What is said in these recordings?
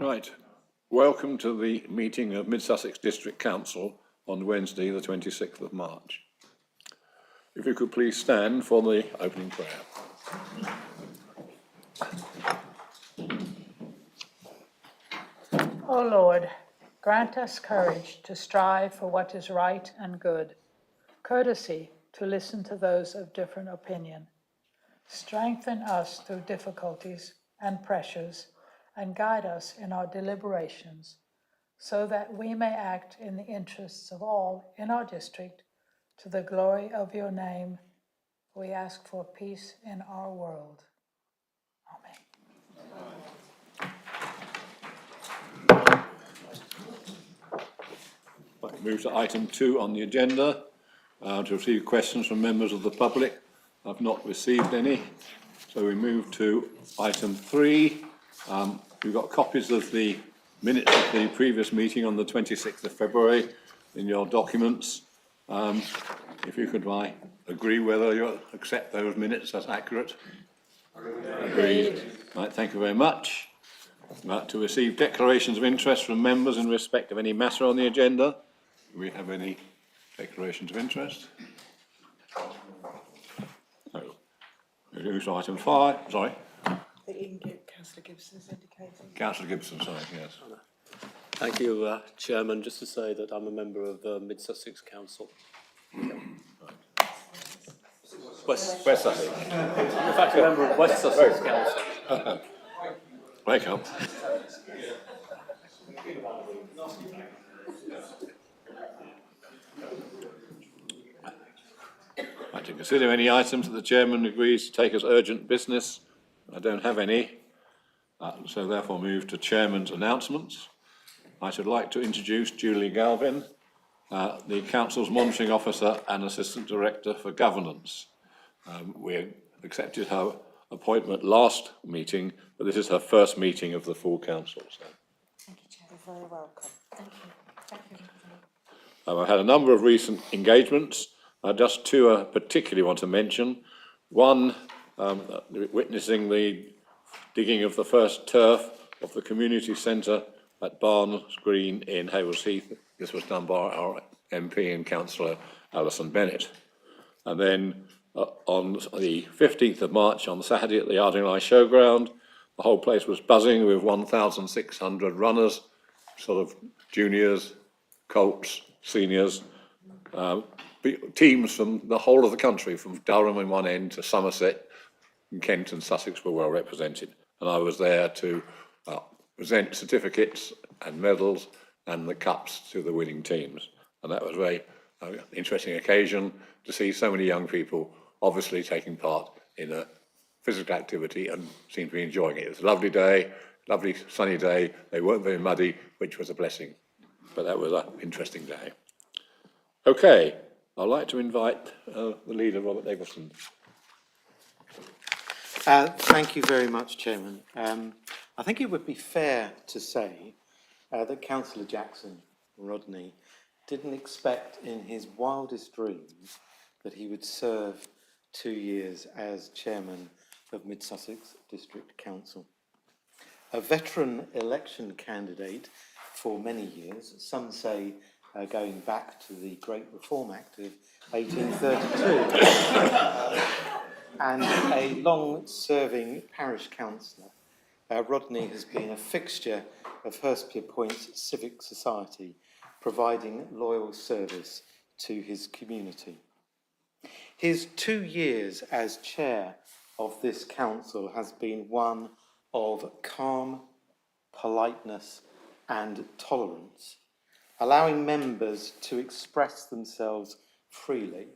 Right. Welcome to the meeting of Mid-Sussex District Council on Wednesday, the 26th of March. If you could please stand for the opening prayer. O Lord, grant us courage to strive for what is right and good, courtesy to listen to those of different opinion. Strengthen us through difficulties and pressures, and guide us in our deliberations, so that we may act in the interests of all in our district, to the glory of your name. We ask for peace in our world. Amen. I move to item 2 on the agenda, to receive questions from members of the public. I've not received any, so we move to item 3. We've got copies of the minutes of the previous meeting on the 26th of February in your documents. If you could agree whether you accept those minutes as accurate. Agreed. Right, thank you very much. To receive declarations of interest from members in respect of any matter on the agenda. Do we have any declarations of interest? No. We move to item 5. Sorry. I think you can get Councillor Gibson's indicating. Councillor Gibson, sorry, yes. Thank you, Chairman. Just to say that I'm a member of Mid-Sussex Council. West Sussex. In fact, a member of West Sussex Council. Wake up. To consider any items that the Chairman agrees to take as urgent business. I don't have any, so therefore move to Chairman's announcements. I should like to introduce Julie Galvin, the Council's Monitoring Officer and Assistant Director for Governance. We accepted her appointment last meeting, but this is her first meeting of the full Council. So. Thank you, Chair. You're very welcome. Thank you. Thank you. I've had a number of recent engagements. Just 2 I particularly want to mention. One, witnessing the digging of the first turf of the community centre at Barnes Green in Haywards Heath. This was done by our MP and Councillor Alison Bennett. And then on the 15th of March, on Saturday at the Ardingly Showground, the whole place was buzzing with 1,600 runners, sort of juniors, colts, seniors, teams from the whole of the country, from Durham in one end to Somerset, and Kent and Sussex were well represented. And I was there to present certificates and medals and the cups to the winning teams. And that was a very interesting occasion to see so many young people obviously taking part in a physical activity and seemed to be enjoying it. It was a lovely day, lovely sunny day. They weren't very muddy, which was a blessing. But that was an interesting day. Okay, I'd like to invite the leader, Robert Davison. Thank you very much, Chairman. I think it would be fair to say that Councillor Jackson Rodney didn't expect in his wildest dreams that he would serve 2 years as Chairman of Mid-Sussex District Council. A veteran election candidate for many years, some say going back to the Great Reform Act of 1832, and a long-serving parish councillor, Rodney has been a fixture of Hurstpere Point's civic society, providing loyal service to his community. His 2 years as chair of this council has been one of calm, politeness and tolerance, allowing members to express themselves freely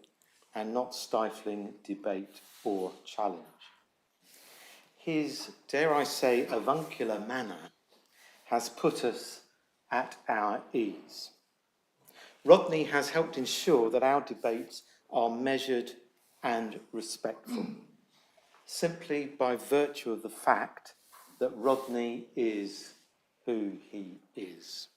and not stifling debate or challenge. His, dare I say, avuncular manner has put us at our ease. Rodney has helped ensure that our debates are measured and respectful, simply by virtue of the fact that Rodney is who he is.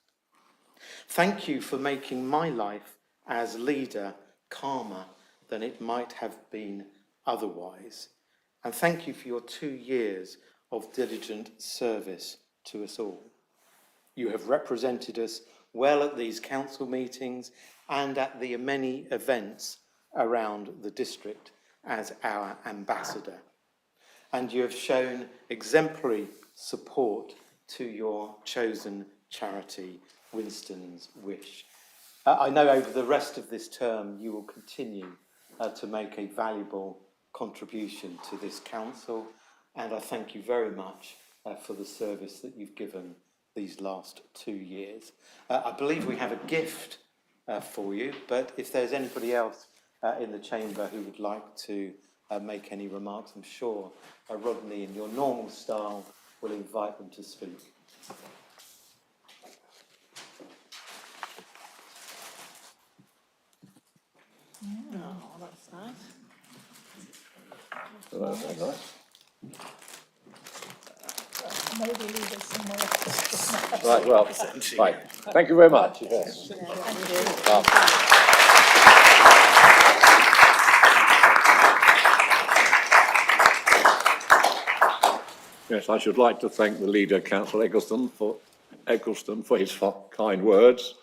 Thank you for making my life as leader calmer than it might have been otherwise. And thank you for your 2 years of diligent service to us all. You have represented us well at these council meetings and at the many events around the district as our ambassador. And you have shown exemplary support to your chosen charity, Winston's Wish. I know over the rest of this term you will continue to make a valuable contribution to this council, and I thank you very much for the service that you've given these last 2 years. I believe we have a gift for you, but if there's anybody else in the chamber who would like to make any remarks, I'm sure Rodney, in your normal style, will invite them to speak. Oh, that's nice. Maybe leave it somewhere. Right, well, right. Thank you very much. Yes. Thank you. Yes, I should like to thank the leader, Councillor Eggleston, for his kind words,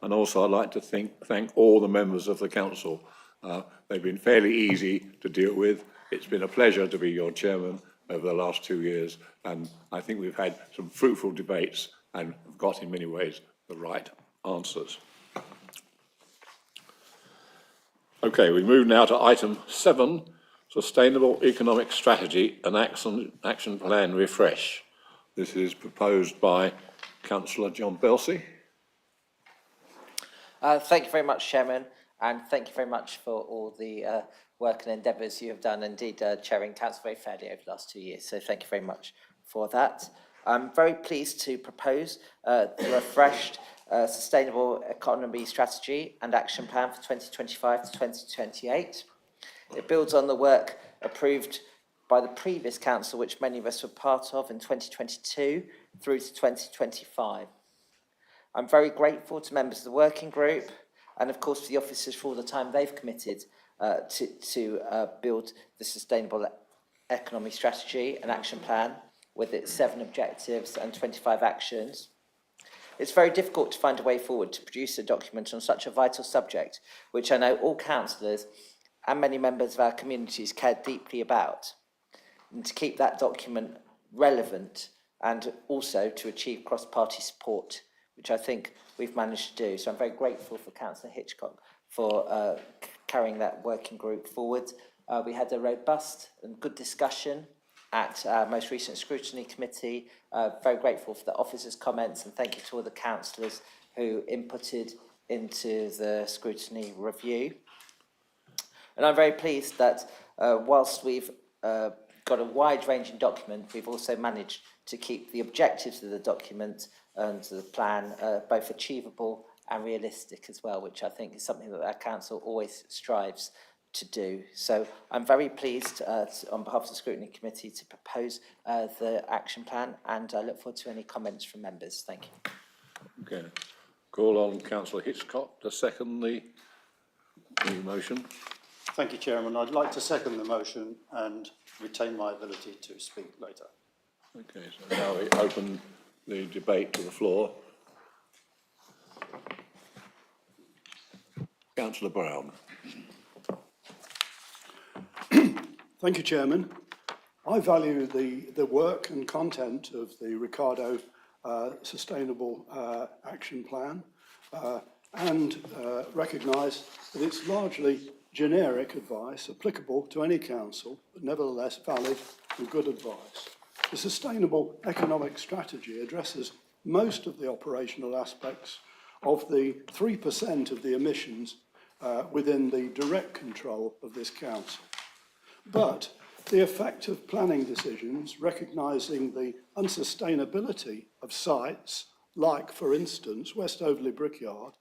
and also I'd like to thank all the members of the council. They've been fairly easy to deal with. It's been a pleasure to be your chairman over the last 2 years, and I think we've had some fruitful debates and have got, in many ways, the right answers. Okay, we move now to item 7, Sustainable Economic Strategy and Action Plan Refresh. This is proposed by Councillor John Belsey. Thank you very much, Chairman, and thank you very much for all the work and endeavours you have done, indeed chairing Council very fairly over the last 2 years, so thank you very much for that. I'm very pleased to propose the refreshed Sustainable Economy Strategy and Action Plan for 2025 to 2028. It builds on the work approved by the previous council, which many of us were part of in 2022 through to 2025. I'm very grateful to members of the working group and, of course, to the officers for all the time they've committed to build the Sustainable Economy Strategy and Action Plan with its 7 objectives and 25 actions. It's very difficult to find a way forward to produce a document on such a vital subject, which I know all councillors and many members of our communities care deeply about, and to keep that document relevant and also to achieve cross-party support, which I think we've managed to do. So I'm very grateful for Councillor Hitchcock for carrying that working group forward. We had a robust and good discussion at our most recent scrutiny committee. Very grateful for the officers' comments, and thank you to all the councillors who inputted into the scrutiny review. And I'm very pleased that whilst we've got a wide-ranging document, we've also managed to keep the objectives of the document and the plan both achievable and realistic as well, which I think is something that our council always strives to do. So I'm very pleased on behalf of the Scrutiny Committee to propose the action plan, and I look forward to any comments from members. Thank you. Okay. Call on Councillor Hitchcock to second the motion. Thank you, Chairman. I'd like to second the motion and retain my ability to speak later. Okay, so now we open the debate to the floor. Councillor Brown. Thank you, Chairman. I value the work and content of the Ricardo Sustainable Action Plan and recognise that it's largely generic advice applicable to any council, but nevertheless valid and good advice. The Sustainable Economic Strategy addresses most of the operational aspects of the 3% of the emissions within the direct control of this council. But the effect of planning decisions, recognising the unsustainability of sites like, for instance, West Overley Brickyard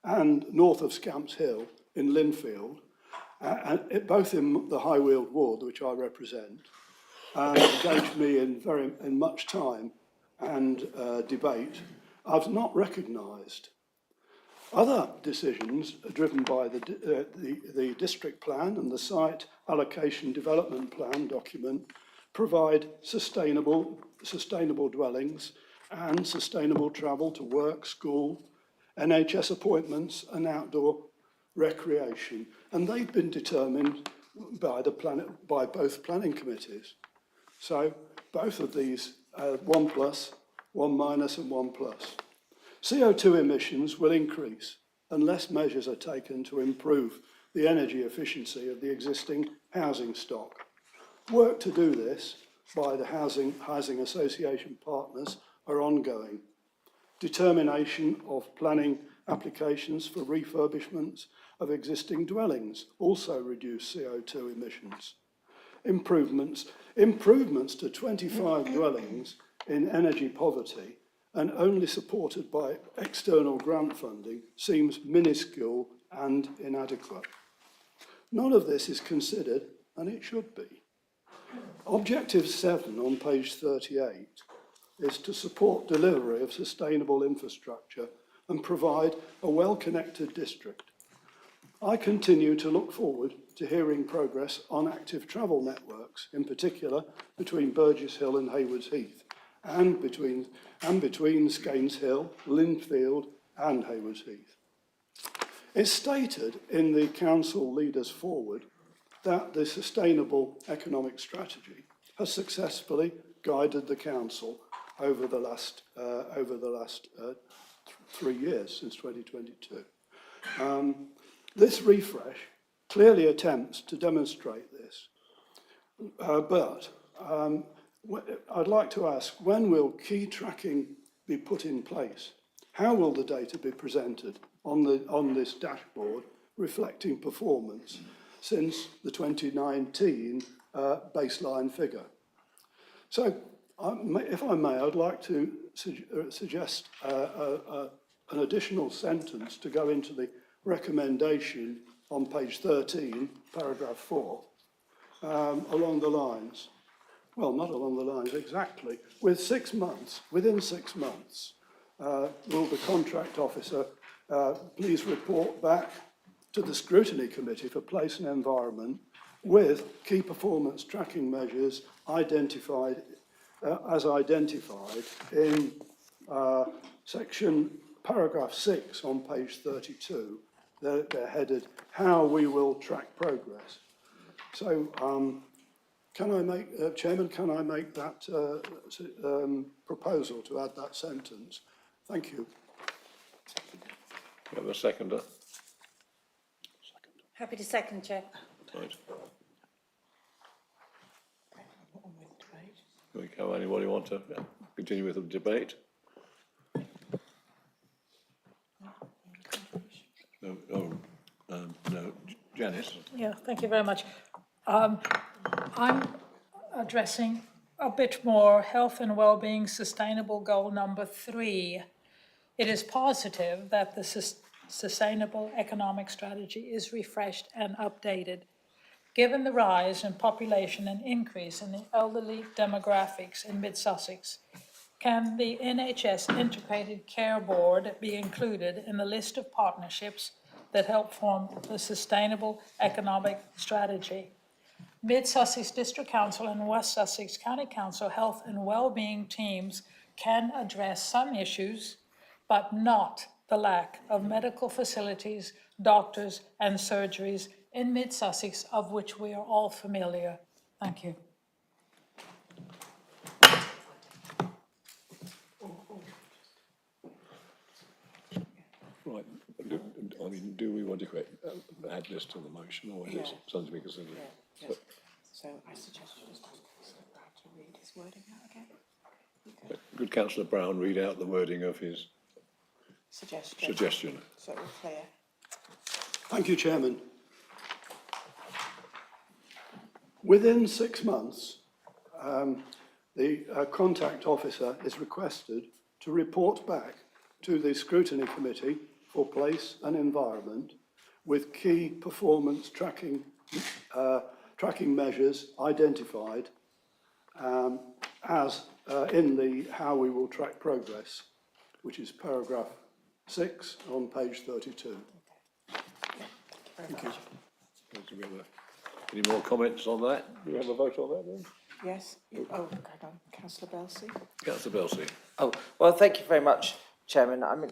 and north of Scamps Hill in Linfield, both in the High Weald ward, which I represent, engaged me in much time and debate, I've not recognised. Other decisions are driven by the district plan and the site allocation development plan document provide sustainable dwellings and sustainable travel to work, school, NHS appointments and outdoor recreation. And they've been determined by both planning committees. So both of these, 1 plus, 1 minus and 1 plus. CO2 emissions will increase unless measures are taken to improve the energy efficiency of the existing housing stock. Work to do this by the housing association partners are ongoing. Determination of planning applications for refurbishments of existing dwellings also reduce CO2 emissions. Improvements to 25 dwellings in energy poverty and only supported by external grant funding seems minuscule and inadequate. None of this is considered, and it should be. Objective 7 on page 38 is to support delivery of sustainable infrastructure and provide a well-connected district. I continue to look forward to hearing progress on active travel networks, in particular between Burgess Hill and Haywards Heath, and between Skeins Hill, Lindfield and Haywards Heath. It's stated in the council leaders forward that the sustainable economic strategy has successfully guided the council over the last 3 years, since 2022. This refresh clearly attempts to demonstrate this, but I'd like to ask, when will key tracking be put in place? How will the data be presented on this dashboard reflecting performance since the 2019 baseline figure? So, if I may, I'd like to suggest an additional sentence to go into the recommendation on page 13, paragraph 4, along the lines, well, not along the lines exactly, within 6 months, will the contract officer please report back to the scrutiny committee for place and environment with key performance tracking measures identified in section paragraph 6 on page 32. They're headed, how we will track progress. So, can I make, Chairman, can I make that proposal to add that sentence? Thank you. You have a seconder? Happy to second, Chair. Right. Okay, anybody want to continue with the debate? No, Janice. Yeah, thank you very much. I'm addressing a bit more health and well-being sustainable goal number 3. It is positive that the sustainable economic strategy is refreshed and updated. Given the rise in population and increase in the elderly demographics in mid-Sussex, can the NHS Integrated Care Board be included in the list of partnerships that help form the sustainable economic strategy? Mid-Sussex District Council and West Sussex County Council health and well-being teams can address some issues, but not the lack of medical facilities, doctors and surgeries in mid-Sussex, of which we are all familiar. Thank you. Right. I mean, do we want to add this to the motion, or is it something we consider? Yes. So I suggest you just ask Brad to read his wording out again. Okay. Could Councillor Brown read out the wording of his suggestion? So we're clear. Thank you, Chairman. Within 6 months, the contact officer is requested to report back to the scrutiny committee for place and environment with key performance tracking measures identified as in the how we will track progress, which is paragraph 6 on page 32. Thank you very much. Do we have any more comments on that? Do we have a vote on that then? Yes, oh, go on, councillor Belsey. Councillor Belsey. Oh, well, thank you very much, Chairman. I mean,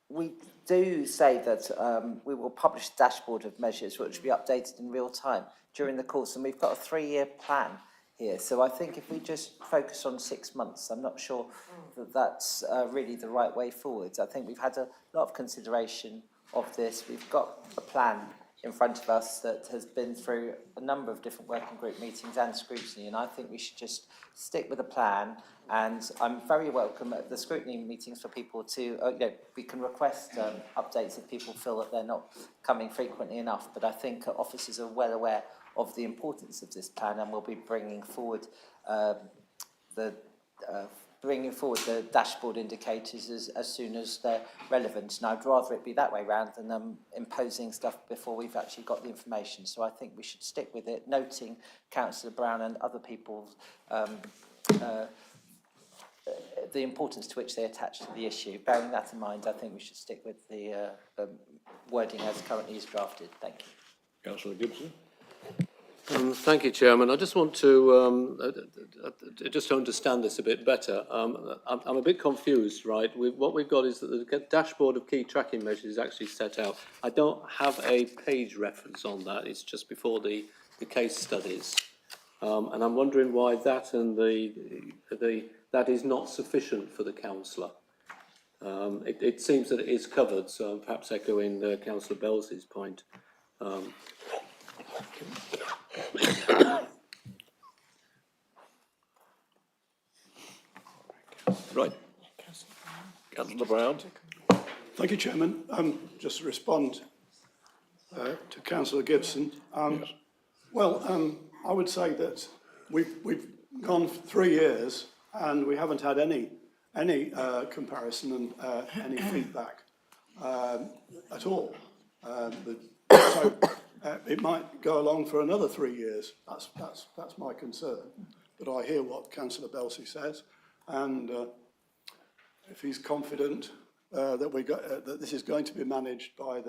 we do say that we will publish a dashboard of measures which will be updated in real time during the course, and we've got a 3-year plan here. So I think if we just focus on 6 months, I'm not sure that that's really the right way forward. I think we've had a lot of consideration of this. We've got a plan in front of us that has been through a number of different working group meetings and scrutiny, and I think we should just stick with the plan. And I'm very welcome at the scrutiny meetings for people to, we can request updates if people feel that they're not coming frequently enough, but I think officers are well aware of the importance of this plan, and we'll be bringing forward the dashboard indicators as soon as they're relevant. And I'd rather it be that way round than imposing stuff before we've actually got the information. So I think we should stick with it, noting Councillor Brown and other people's the importance to which they attach to the issue. Bearing that in mind, I think we should stick with the wording as currently is drafted. Thank you. Councillor Gibson. Thank you, Chairman. I just want to just to understand this a bit better. I'm a bit confused, right? What we've got is that the dashboard of key tracking measures is actually set out. I don't have a page reference on that. It's just before the case studies, and I'm wondering why that and that is not sufficient for the councillor. It seems that it is covered, so perhaps echoing Councillor Bells's point. Right. Councillor Brown. Thank you, Chairman. Just to respond to Councillor Gibson. I would say that we've gone for 3 years and we haven't had any comparison and any feedback at all. So it might go along for another 3 years. That's my concern. But I hear what Councillor Belsey says, and if he's confident that this is going to be managed by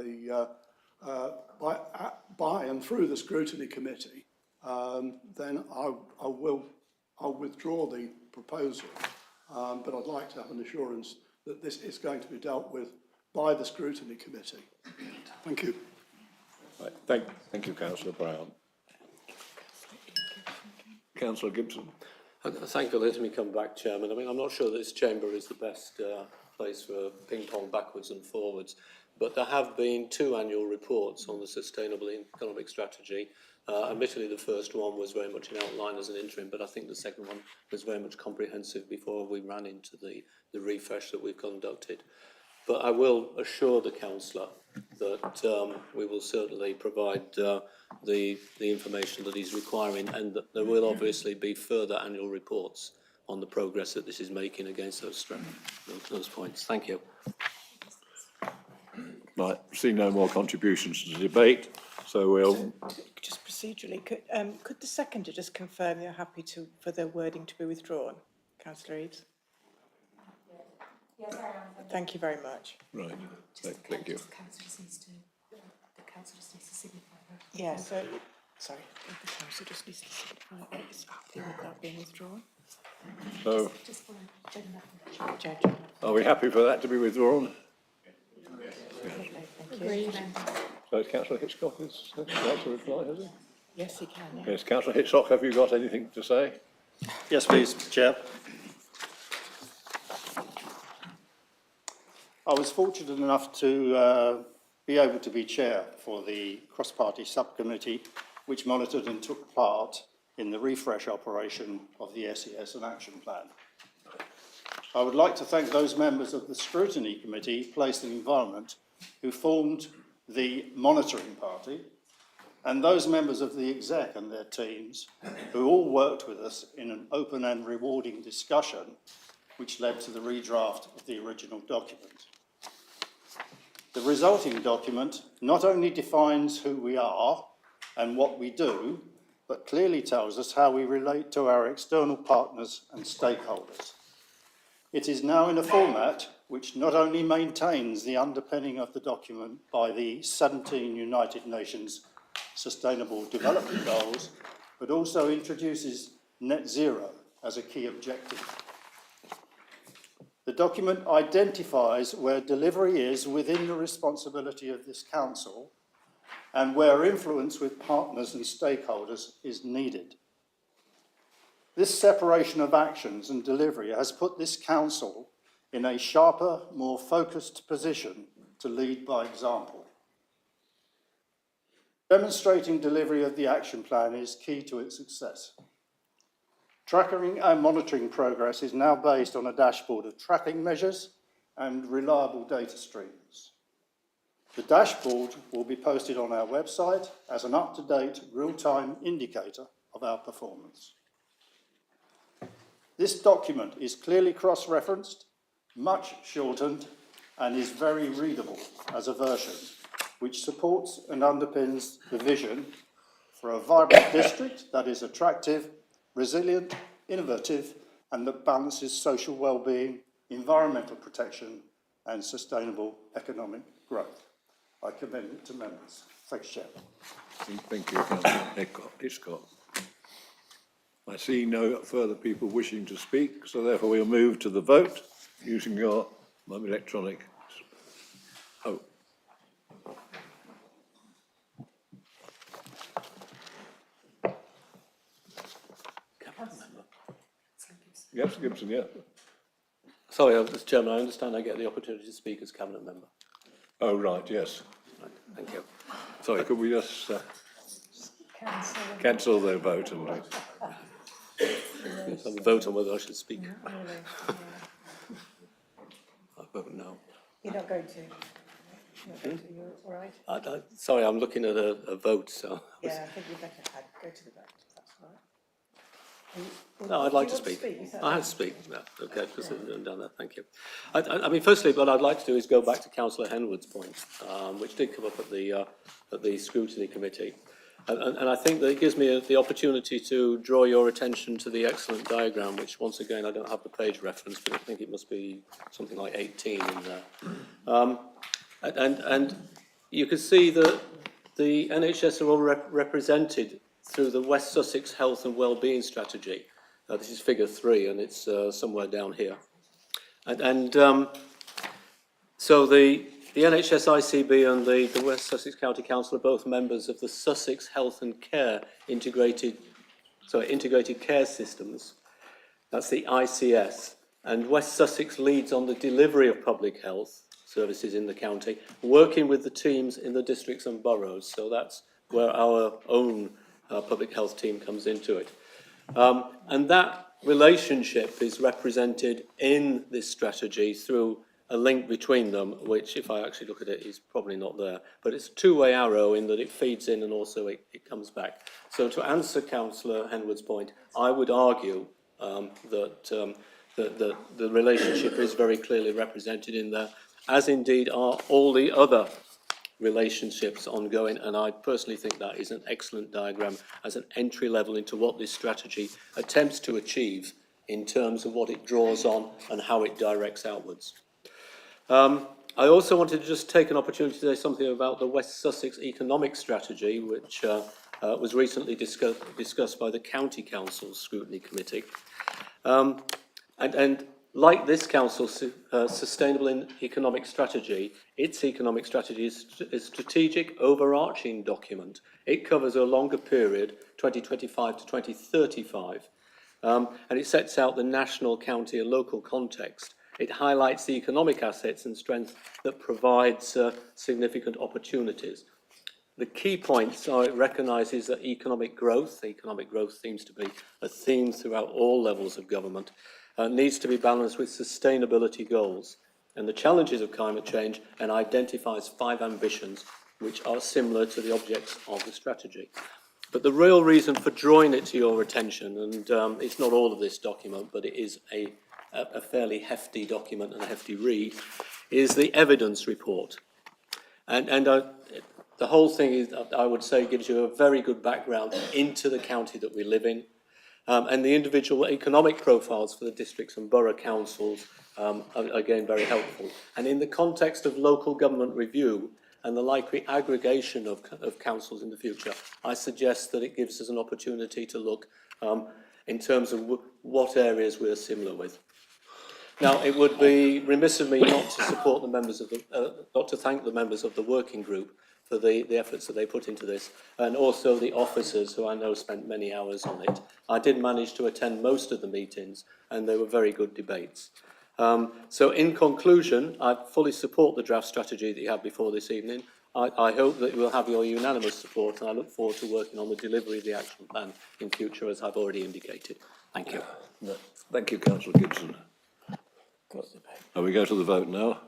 and through the scrutiny committee, then I'll withdraw the proposal. But I'd like to have an assurance that this is going to be dealt with by the scrutiny committee. Thank you. Right. Thank you, Councillor Brown. Councillor Gibson. Thank you for letting me come back, Chairman. I mean, I'm not sure that this chamber is the best place for ping-pong backwards and forwards, but there have been 2 annual reports on the Sustainable Economic Strategy. Admittedly, the first one was very much an outline as an interim, but I think the second one was very much comprehensive before we ran into the refresh that we've conducted. But I will assure the councillor that we will certainly provide the information that he's requiring, and that there will obviously be further annual reports on the progress that this is making against those points. Thank you. Right, see no more contributions to the debate, so we'll... Just procedurally, could the seconder just confirm you're happy for the wording to be withdrawn? Councillor Eaves? Yes, I am. Thank you very much. Right, thank you. The council just needs to signify that. Yeah, so, sorry, the council just needs to signify that it's happy with that being withdrawn. So, Just for general. Judge. are we happy for that to be withdrawn? Agreed. So Councillor Hitchcock has like to reply, has he? Yes, he can, yeah. Yes, Councillor Hitchcock, have you got anything to say? Yes, please, Chair. I was fortunate enough to be able to be chair for the cross-party subcommittee which monitored and took part in the refresh operation of the SES and Action Plan. I would like to thank those members of the Scrutiny Committee, Place and Environment, who formed the monitoring party, and those members of the exec and their teams who all worked with us in an open and rewarding discussion which led to the redraft of the original document. The resulting document not only defines who we are and what we do, but clearly tells us how we relate to our external partners and stakeholders. It is now in a format which not only maintains the underpinning of the document by the 17 United Nations Sustainable Development Goals, but also introduces net zero as a key objective. The document identifies where delivery is within the responsibility of this council and where influence with partners and stakeholders is needed. This separation of actions and delivery has put this council in a sharper, more focused position to lead by example. Demonstrating delivery of the action plan is key to its success. Tracking and monitoring progress is now based on a dashboard of tracking measures and reliable data streams. The dashboard will be posted on our website as an up-to-date, real-time indicator of our performance. This document is clearly cross-referenced, much shortened, and is very readable as a version, which supports and underpins the vision for a vibrant district that is attractive, resilient, innovative, and that balances social well-being, environmental protection, and sustainable economic growth. I commend it to members. Thanks, Chair. Thank you, Councillor Hitchcock. I see no further people wishing to speak, so therefore we'll move to the vote using your electronic. Oh. Yes, Gibson, yeah. Sorry, Mr. Chairman, I understand I get the opportunity to speak as cabinet member. Oh, right, yes. Right, thank you. Sorry, could we just Cancel. cancel the vote and Yes, I'll vote on whether I should speak. Really? I vote no. You're not going to? You're all right? Sorry, I'm looking at a vote, so. Yeah, I think you better go to the vote, if that's all right. No, I'd like to speak. I have to speak. Yeah, okay, because I've done that. Thank you. I mean, firstly, what I'd like to do is go back to Councillor Henwood's point, which did come up at the scrutiny committee, and I think that it gives me the opportunity to draw your attention to the excellent diagram, which once again I don't have the page reference, but I think it must be something like 18 in there, and you can see that the NHS are all represented through the West Sussex Health and Wellbeing Strategy. This is figure 3, and it's somewhere down here. So the NHS ICB and the West Sussex County Council are both members of the Sussex Health and Care Integrated Care Systems. That's the ICS. And West Sussex leads on the delivery of public health services in the county, working with the teams in the districts and boroughs. So that's where our own public health team comes into it. And that relationship is represented in this strategy through a link between them, which, if I actually look at it, is probably not there. But it's a two-way arrow in that it feeds in and also it comes back. So to answer Councillor Henwood's point, I would argue that the relationship is very clearly represented in there, as indeed are all the other relationships ongoing, and I personally think that is an excellent diagram as an entry level into what this strategy attempts to achieve in terms of what it draws on and how it directs outwards. I also wanted to just take an opportunity to say something about the West Sussex Economic Strategy, which was recently discussed by the County Council's Scrutiny Committee. And like this Council's Sustainable Economic Strategy, its economic strategy is a strategic overarching document. It covers a longer period, 2025 to 2035, and it sets out the national, county and local context. It highlights the economic assets and strengths that provides significant opportunities. The key points are it recognises that economic growth seems to be a theme throughout all levels of government, needs to be balanced with sustainability goals and the challenges of climate change, and identifies 5 ambitions which are similar to the objects of the strategy. But the real reason for drawing it to your attention, and it's not all of this document, but it is a fairly hefty document and a hefty read, is the evidence report. And the whole thing is, I would say, gives you a very good background into the county that we live in, and the individual economic profiles for the districts and borough councils are again very helpful. And in the context of local government review and the likely aggregation of councils in the future, I suggest that it gives us an opportunity to look in terms of what areas we're similar with. Now, it would be remiss of me not to support the members of the, not to thank the members of the working group for the efforts that they put into this, and also the officers who I know spent many hours on it. I did manage to attend most of the meetings, and they were very good debates. So in conclusion, I fully support the draft strategy that you have before this evening. I hope that you will have your unanimous support, and I look forward to working on the delivery of the action plan in future, as I've already indicated. Thank you. Thank you, Councillor Gibson. We go to the vote now.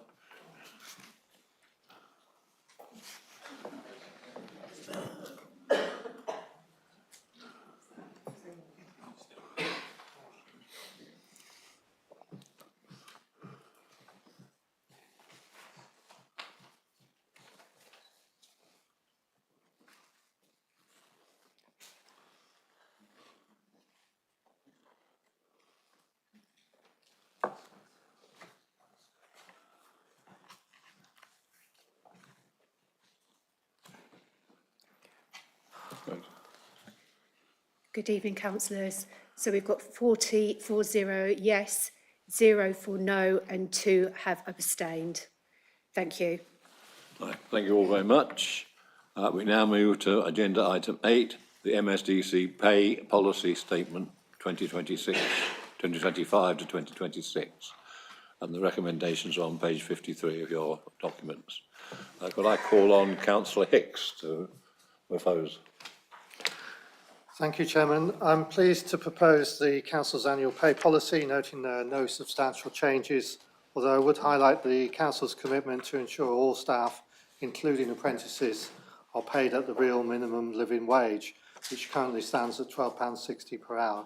Good evening, councillors. So we've got 40 for 0 yes, 0 for no, and 2 have abstained. Thank you. Right, thank you all very much. We now move to agenda item 8, the MSDC Pay Policy Statement 2025 to 2026. And the recommendations are on page 53 of your documents. Could I call on Councillor Hicks to propose? Thank you, Chairman. I'm pleased to propose the Council's annual pay policy, noting there are no substantial changes, although I would highlight the Council's commitment to ensure all staff, including apprentices, are paid at the real minimum living wage, which currently stands at £12.60 per hour.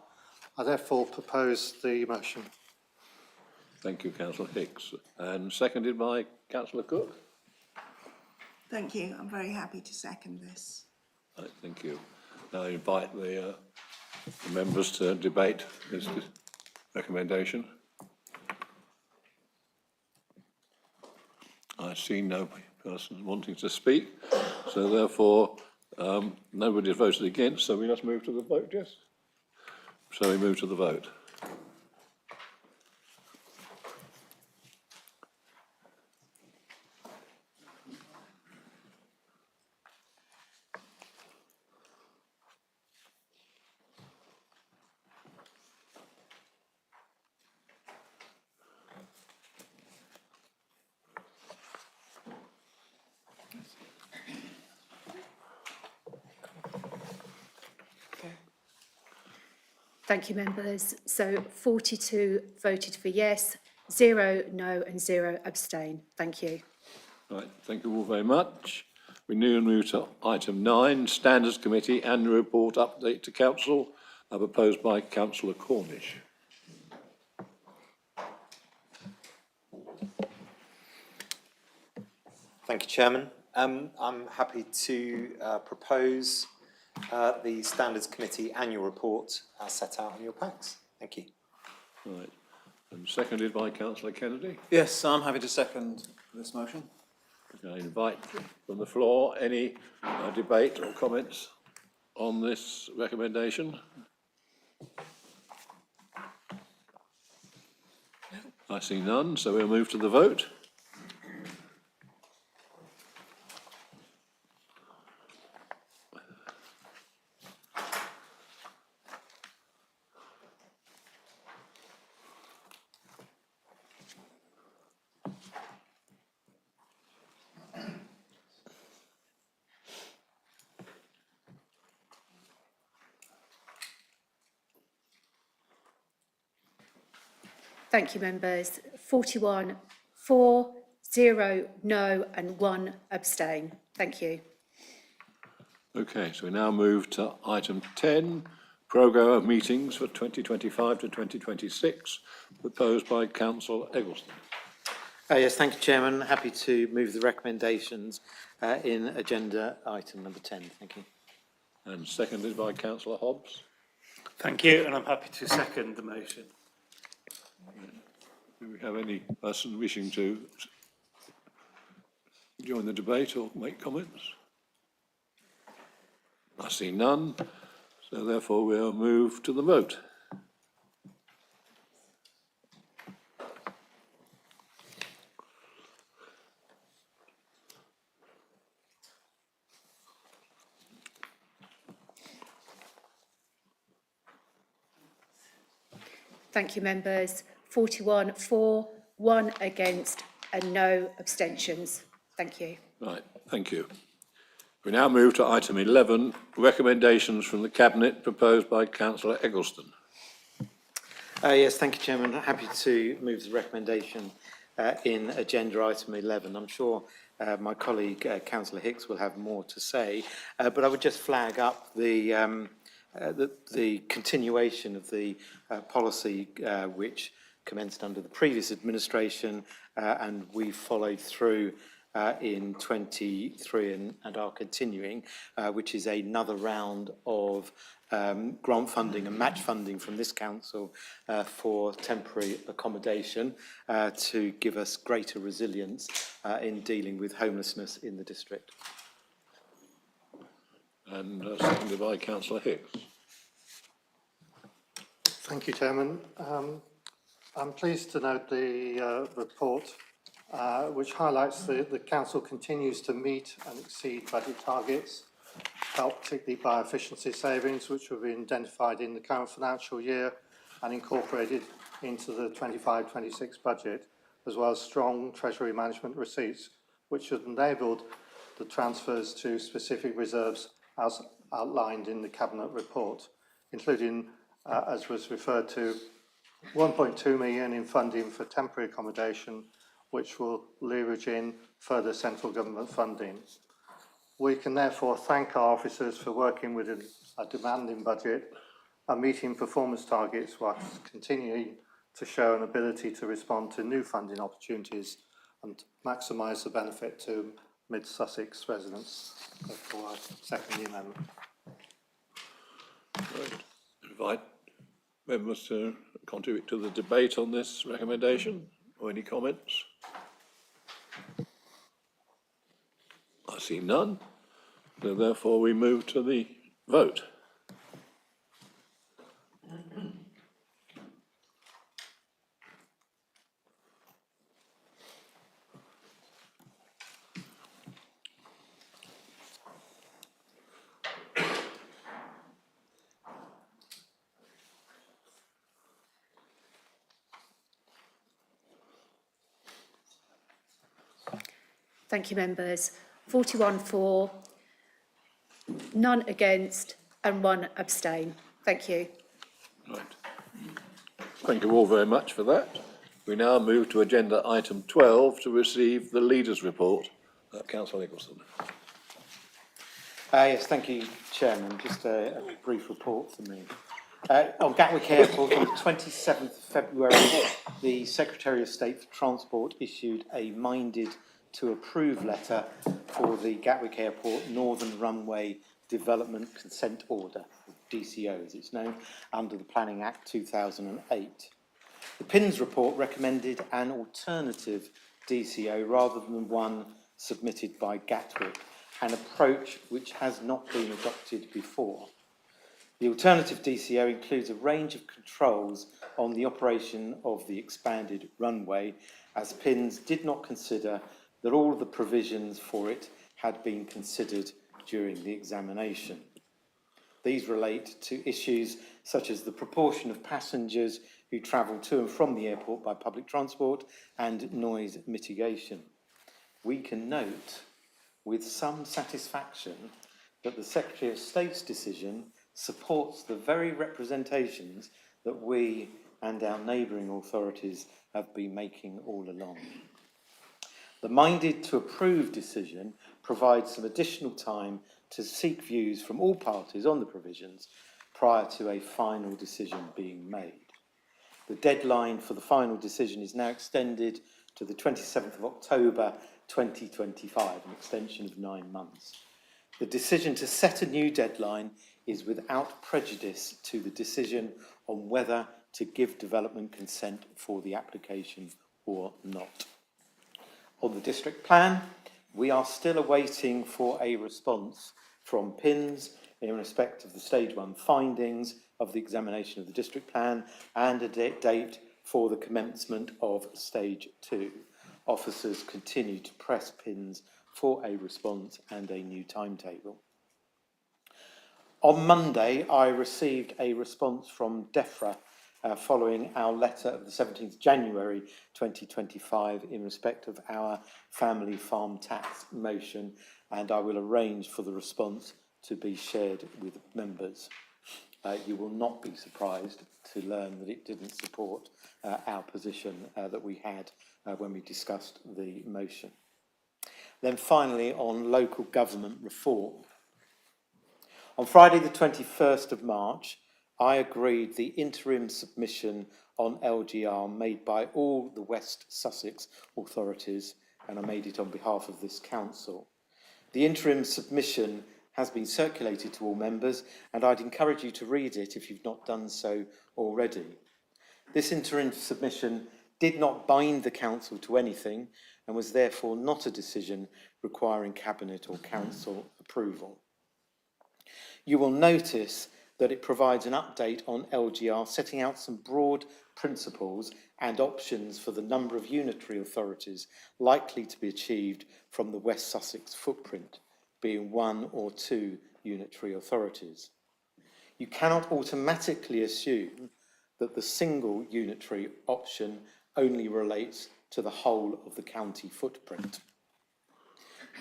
I therefore propose the motion. Thank you, Councillor Hicks. And seconded by Councillor Cook? Thank you. I'm very happy to second this. Right, thank you. Now I invite the members to debate this recommendation. I see no person wanting to speak, so therefore nobody has voted against, so we must move to the vote, yes? So we move to the vote. Thank you, members. So 42 voted for yes, 0 no, and 0 abstain. Thank you. Right, thank you all very much. We now move to item 9, Standards Committee Annual Report Update to Council, proposed by Councillor Cornish. Thank you, Chairman. I'm happy to propose the Standards Committee Annual Report as set out in your packs. Thank you. Right, and seconded by Councillor Kennedy. Yes, I'm happy to second this motion. I invite from the floor any debate or comments on this recommendation. I see none, so we'll move to the vote. Thank you, members. 41 for, 0 no, and 1 abstain. Thank you. Okay, so we now move to item 10, Programme of Meetings for 2025 to 2026, proposed by Councillor Eggleston. Yes, thank you, Chairman. Happy to move the recommendations in agenda item number 10. Thank you. And seconded by Councillor Hobbs. Thank you, and I'm happy to second the motion. Do we have any person wishing to join the debate or make comments? I see none, so therefore we'll move to the vote. Thank you, members. 41 for, 1 against and no abstentions. Thank you. Right, thank you. We now move to item 11, recommendations from the Cabinet proposed by Councillor Eggleston. Yes, thank you, Chairman. Happy to move the recommendation in agenda item 11. I'm sure my colleague, Councillor Hicks, will have more to say, but I would just flag up the continuation of the policy which commenced under the previous administration and we followed through in 23 and are continuing, which is another round of grant funding and match funding from this council for temporary accommodation to give us greater resilience in dealing with homelessness in the district. And seconded by Councillor Hicks. Thank you, Chairman. I'm pleased to note the report which highlights the Council continues to meet and exceed budget targets, helped particularly by efficiency savings which have been identified in the current financial year and incorporated into the 25-26 budget, as well as strong Treasury management receipts which have enabled the transfers to specific reserves as outlined in the Cabinet report, including, as was referred to, 1.2 million in funding for temporary accommodation, which will leverage in further central government funding. We can therefore thank our officers for working within a demanding budget and meeting performance targets whilst continuing to show an ability to respond to new funding opportunities and maximise the benefit to mid-Sussex residents. Therefore, I second the amendment. Right. Invite members to contribute to the debate on this recommendation or any comments. I see none, so therefore we move to the vote. Thank you, members. 41 for, none against and 1 abstain. Thank you. Right. Thank you all very much for that. We now move to agenda item 12 to receive the leaders' report. Councillor Eggleston. Yes, thank you, Chairman. Just a brief report from me. On Gatwick Airport, on the 27th of February, the Secretary of State for Transport issued a minded to approve letter for the Gatwick Airport Northern Runway Development Consent Order, DCO as it's known, under the Planning Act 2008. The PINS report recommended an alternative DCO rather than one submitted by Gatwick, an approach which has not been adopted before. The alternative DCO includes a range of controls on the operation of the expanded runway, as PINS did not consider that all of the provisions for it had been considered during the examination. These relate to issues such as the proportion of passengers who travel to and from the airport by public transport and noise mitigation. We can note with some satisfaction that the Secretary of State's decision supports the very representations that we and our neighbouring authorities have been making all along. The minded to approve decision provides some additional time to seek views from all parties on the provisions prior to a final decision being made. The deadline for the final decision is now extended to the 27th of October 2025, an extension of 9 months. The decision to set a new deadline is without prejudice to the decision on whether to give development consent for the application or not. On the district plan, we are still awaiting for a response from PINS in respect of the stage 1 findings of the examination of the district plan and a date for the commencement of stage 2. Officers continue to press PINS for a response and a new timetable. On Monday, I received a response from DEFRA following our letter of the 17th January 2025 in respect of our family farm tax motion, and I will arrange for the response to be shared with members. You will not be surprised to learn that it didn't support our position that we had when we discussed the motion. Then finally, on local government reform. On Friday the 21st of March, I agreed the interim submission on LGR made by all the West Sussex authorities, and I made it on behalf of this council. The interim submission has been circulated to all members, and I'd encourage you to read it if you've not done so already. This interim submission did not bind the council to anything and was therefore not a decision requiring cabinet or council approval. You will notice that it provides an update on LGR, setting out some broad principles and options for the number of unitary authorities likely to be achieved from the West Sussex footprint, being 1 or 2 unitary authorities. You cannot automatically assume that the single unitary option only relates to the whole of the county footprint.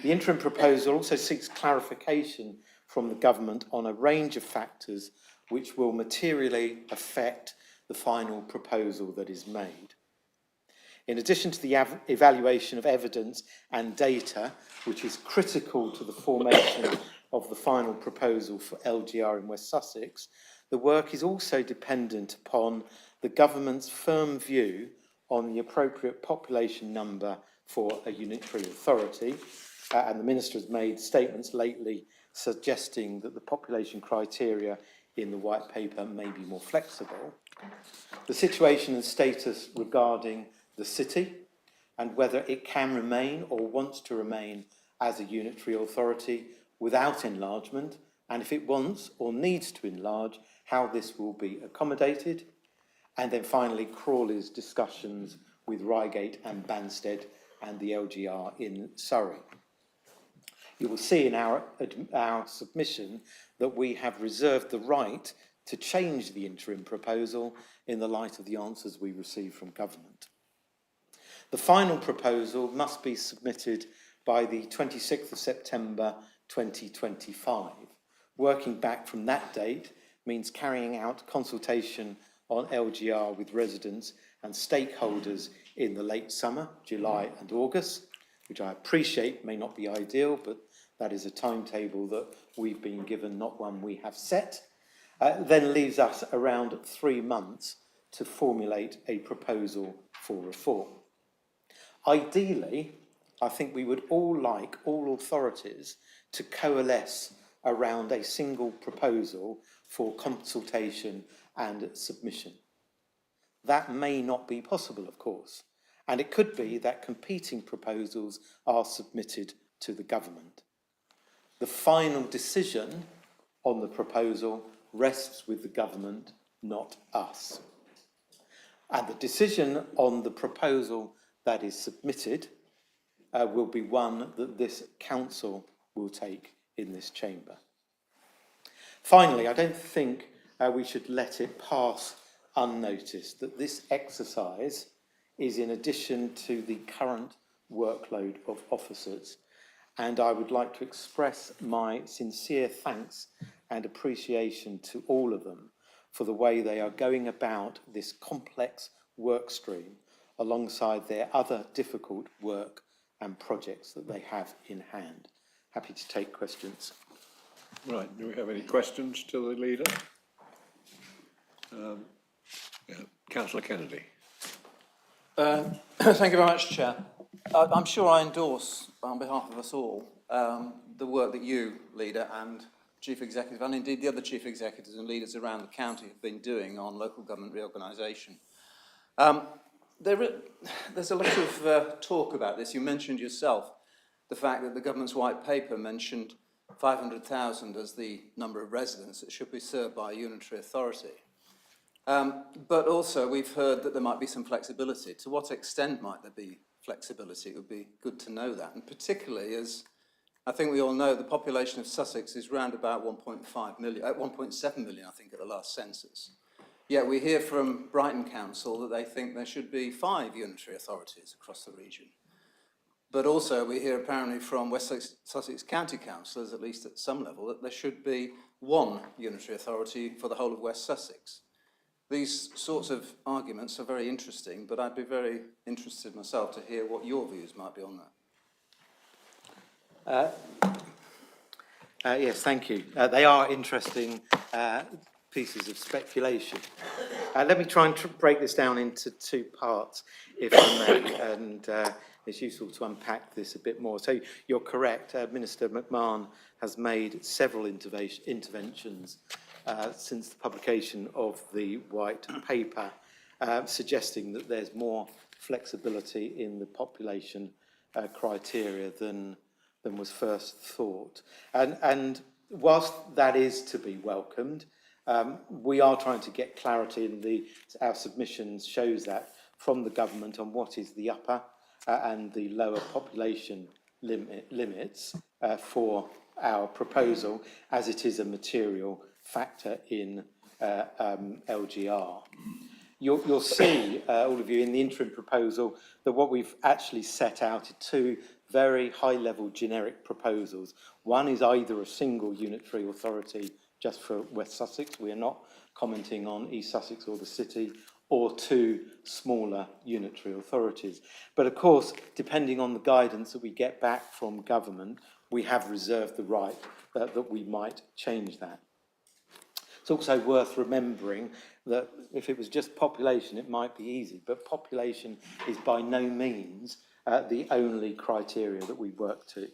The interim proposal also seeks clarification from the government on a range of factors which will materially affect the final proposal that is made. In addition to the evaluation of evidence and data, which is critical to the formation of the final proposal for LGR in West Sussex, the work is also dependent upon the government's firm view on the appropriate population number for a unitary authority, and the Minister has made statements lately suggesting that the population criteria in the White Paper may be more flexible. The situation and status regarding the city and whether it can remain or wants to remain as a unitary authority without enlargement, and if it wants or needs to enlarge, how this will be accommodated. And then finally, Crawley's discussions with Reigate and Banstead and the LGR in Surrey. You will see in our submission that we have reserved the right to change the interim proposal in the light of the answers we receive from government. The final proposal must be submitted by the 26th of September 2025. Working back from that date means carrying out consultation on LGR with residents and stakeholders in the late summer, July and August, which I appreciate may not be ideal, but that is a timetable that we've been given, not one we have set. Then leaves us around 3 months to formulate a proposal for reform. Ideally, I think we would all like all authorities to coalesce around a single proposal for consultation and submission. That may not be possible, of course, and it could be that competing proposals are submitted to the government. The final decision on the proposal rests with the government, not us. And the decision on the proposal that is submitted will be one that this council will take in this chamber. Finally, I don't think we should let it pass unnoticed that this exercise is in addition to the current workload of officers, and I would like to express my sincere thanks and appreciation to all of them for the way they are going about this complex work stream alongside their other difficult work and projects that they have in hand. Happy to take questions. Right, do we have any questions to the leader? Councillor Kennedy. Thank you very much, Chair. I'm sure I endorse, on behalf of us all, the work that you, Leader, and Chief Executive, and indeed the other Chief Executives and leaders around the county have been doing on local government reorganisation. There's a lot of talk about this. You mentioned yourself the fact that the government's white paper mentioned 500,000 as the number of residents that should be served by a unitary authority. But also we've heard that there might be some flexibility. To what extent might there be flexibility? It would be good to know that. And particularly as I think we all know, the population of Sussex is round about 1.5 million, 1.7 million, I think, at the last census. Yet we hear from Brighton Council that they think there should be 5 unitary authorities across the region. But also we hear apparently from West Sussex County Councillors, at least at some level, that there should be 1 unitary authority for the whole of West Sussex. These sorts of arguments are very interesting, but I'd be very interested myself to hear what your views might be on that. Yes, thank you. They are interesting pieces of speculation. Let me try and break this down into 2 parts, if I may, and it's useful to unpack this a bit more. So you're correct, Minister McMahon has made several interventions since the publication of the White Paper, suggesting that there's more flexibility in the population criteria than was first thought. And whilst that is to be welcomed, we are trying to get clarity, and our submissions shows that from the government on what is the upper and the lower population limits for our proposal, as it is a material factor in LGR. You'll see, all of you, in the interim proposal that what we've actually set out are 2 very high-level generic proposals. One is either a single unitary authority just for West Sussex, we are not commenting on East Sussex or the City, or 2 smaller unitary authorities. But of course, depending on the guidance that we get back from government, we have reserved the right that we might change that. It's also worth remembering that if it was just population, it might be easy, but population is by no means the only criteria that we work to.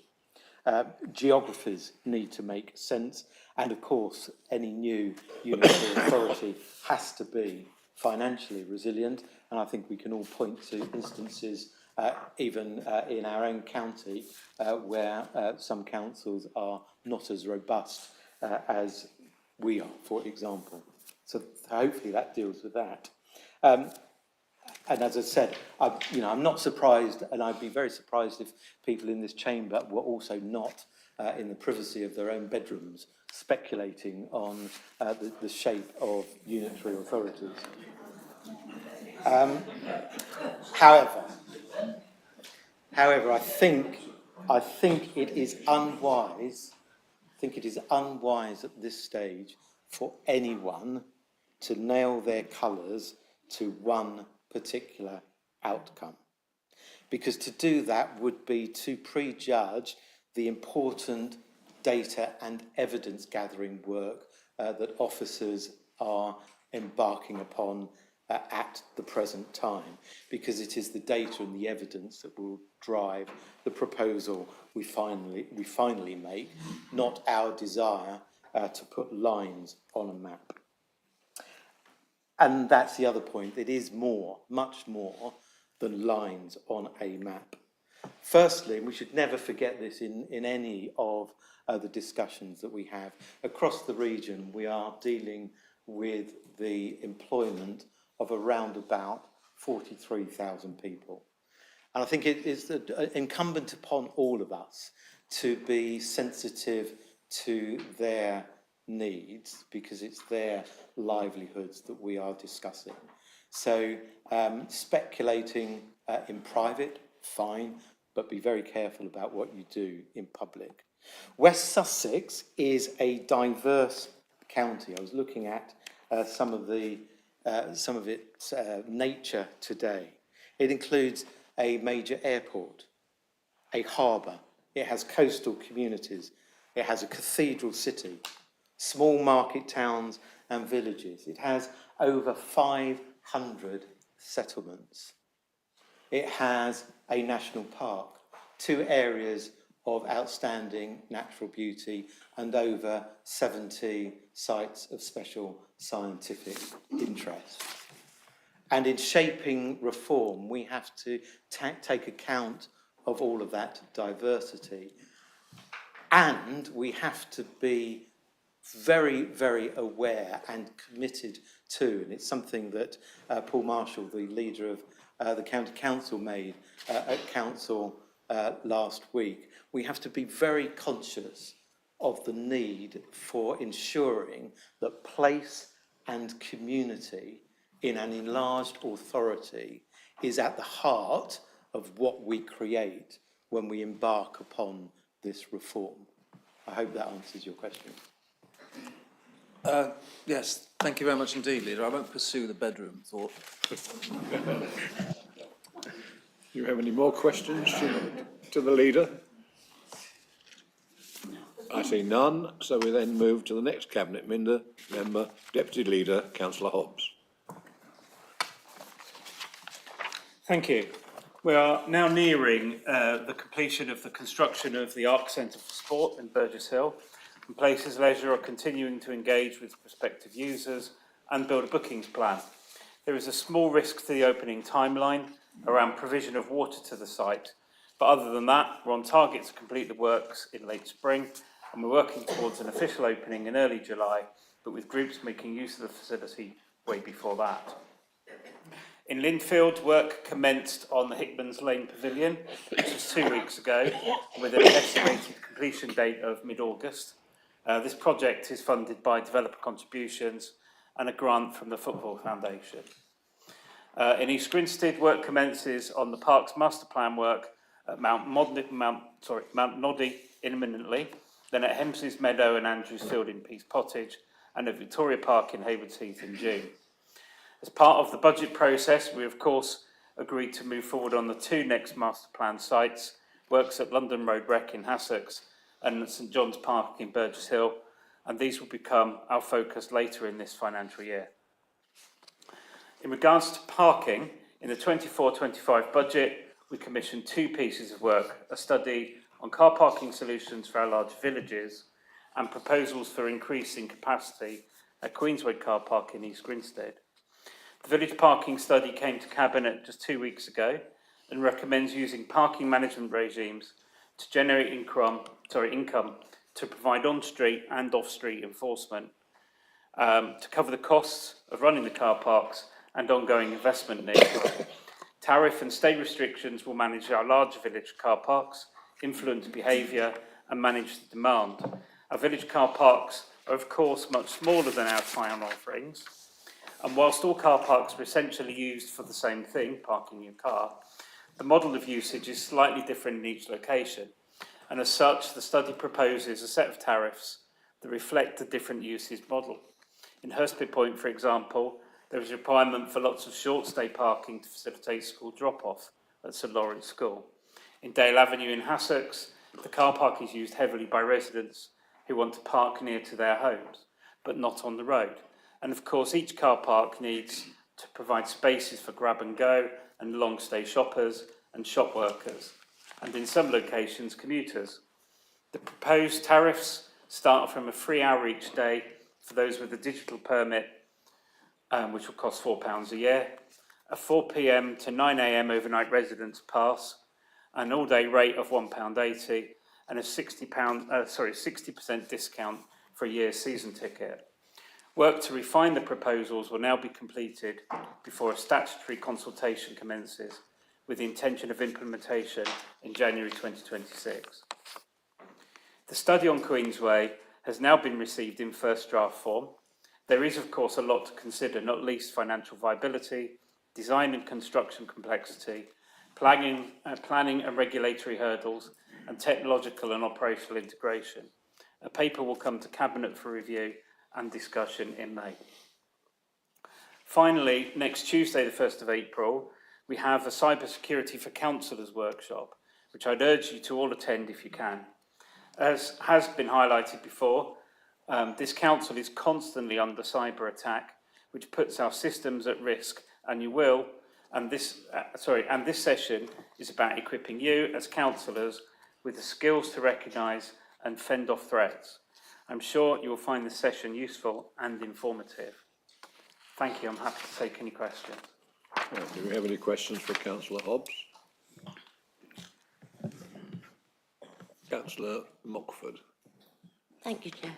Geographies need to make sense, and of course, any new unitary authority has to be financially resilient, and I think we can all point to instances, even in our own county, where some councils are not as robust as we are, for example. So hopefully that deals with that. And as I said, I'm not surprised, and I'd be very surprised if people in this chamber were also not in the privacy of their own bedrooms speculating on the shape of unitary authorities. However, I think it is unwise. I think it is unwise at this stage for anyone to nail their colours to one particular outcome, because to do that would be to prejudge the important data and evidence gathering work that officers are embarking upon at the present time, because it is the data and the evidence that will drive the proposal we finally make, not our desire to put lines on a map. And that's the other point. It is more, much more than lines on a map. Firstly, and we should never forget this in any of the discussions that we have, across the region we are dealing with the employment of around about 43,000 people. And I think it is incumbent upon all of us to be sensitive to their needs, because it's their livelihoods that we are discussing. So speculating in private, fine, but be very careful about what you do in public. West Sussex is a diverse county. I was looking at some of its nature today. It includes a major airport, a harbour. It has coastal communities. It has a cathedral city, small market towns and villages. It has over 500 settlements. It has a national park, 2 areas of outstanding natural beauty, and over 70 sites of special scientific interest. And in shaping reform, we have to take account of all of that diversity. And we have to be very, very aware and committed to, and it's something that Paul Marshall, the leader of the County Council, made at Council last week. We have to be very conscious of the need for ensuring that place and community in an enlarged authority is at the heart of what we create when we embark upon this reform. I hope that answers your question. Yes, thank you very much indeed, Leader. I won't pursue the bedroom thought. Do you have any more questions to the Leader? I see none, so we then move to the next Cabinet member, Deputy Leader, Councillor Hobbs. Thank you. We are now nearing the completion of the construction of the Arc Centre for Sport in Burgess Hill, and Places Leisure are continuing to engage with prospective users and build a bookings plan. There is a small risk to the opening timeline around provision of water to the site, but other than that, we're on target to complete the works in late spring, and we're working towards an official opening in early July, but with groups making use of the facility way before that. In Linfield, work commenced on the Hickman's Lane Pavilion, which was 2 weeks ago, with an estimated completion date of mid-August. This project is funded by developer contributions and a grant from the Football Foundation. In East Grinstead, work commences on the Parks Master Plan work at Mount Noddy imminently, then at Hempsey's Meadow and Andrews Field in Peace Pottage, and at Victoria Park in Haywards Heath in June. As part of the budget process, we of course agreed to move forward on the 2 next master plan sites, works at London Road Rec in Sussex and at St John's Park in Burgess Hill, and these will become our focus later in this financial year. In regards to parking, in the 24-25 budget, we commissioned 2 pieces of work, a study on car parking solutions for our large villages and proposals for increasing capacity at Queensway Car Park in East Grinstead. The village parking study came to Cabinet just 2 weeks ago and recommends using parking management regimes to generate income to provide on-street and off-street enforcement, to cover the costs of running the car parks and ongoing investment needs. Tariff and stay restrictions will manage our large village car parks, influence behaviour and manage the demand. Our village car parks are of course much smaller than our town offerings, and whilst all car parks are essentially used for the same thing, parking your car, the model of usage is slightly different in each location, and as such the study proposes a set of tariffs that reflect the different usage model. In Hurstpit Point, for example, there is a requirement for lots of short stay parking to facilitate school drop-off at St Lawrence School. In Dale Avenue in Sussex, the car park is used heavily by residents who want to park near to their homes, but not on the road. And of course, each car park needs to provide spaces for grab and go and long stay shoppers and shop workers, and in some locations, commuters. The proposed tariffs start from a 3 hour each day for those with a digital permit, which will cost £4 a year, a 4 p.m. to 9 a.m. overnight residence pass, an all-day rate of £1.80, and a 60% discount for a year's season ticket. Work to refine the proposals will now be completed before a statutory consultation commences, with the intention of implementation in January 2026. The study on Queensway has now been received in first draft form. There is, of course, a lot to consider, not least financial viability, design and construction complexity, planning and regulatory hurdles, and technological and operational integration. A paper will come to Cabinet for review and discussion in May. Finally, next Tuesday, the 1st of April, we have a Cybersecurity for Councillors workshop, which I'd urge you to all attend if you can. As has been highlighted before, this council is constantly under cyber attack, which puts our systems at risk, and this session is about equipping you as councillors with the skills to recognise and fend off threats. I'm sure you will find this session useful and informative. Thank you. I'm happy to take any questions. Do we have any questions for Councillor Hobbs? Councillor Mockford. Thank you, Chair.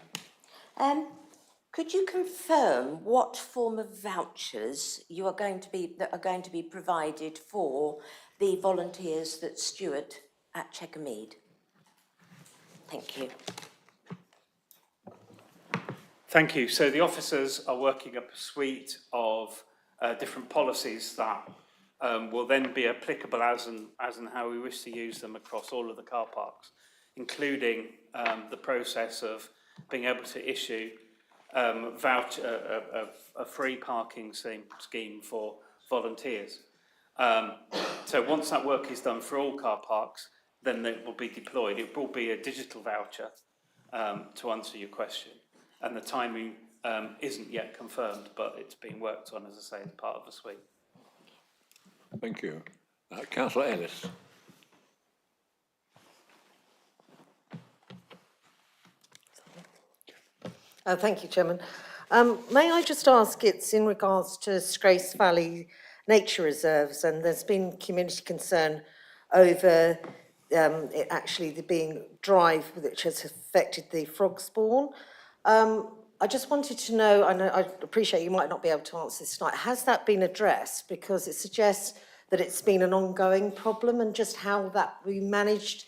Could you confirm what form of vouchers that are going to be provided for the volunteers that steward at Checkermead? Thank you. Thank you. So the officers are working up a suite of different policies that will then be applicable as and how we wish to use them across all of the car parks, including the process of being able to issue a free parking scheme for volunteers. So once that work is done for all car parks, then it will be deployed. It will be a digital voucher, to answer your question. And the timing isn't yet confirmed, but it's being worked on, as I say, as part of the suite. Thank you. Councillor Ellis. Thank you, Chairman. May I just ask, it's in regards to Scrace Valley Nature Reserves, and there's been community concern over it actually being dry, which has affected the frog spawn. I just wanted to know, I appreciate you might not be able to answer this tonight, has that been addressed? Because it suggests that it's been an ongoing problem, and just how that we managed,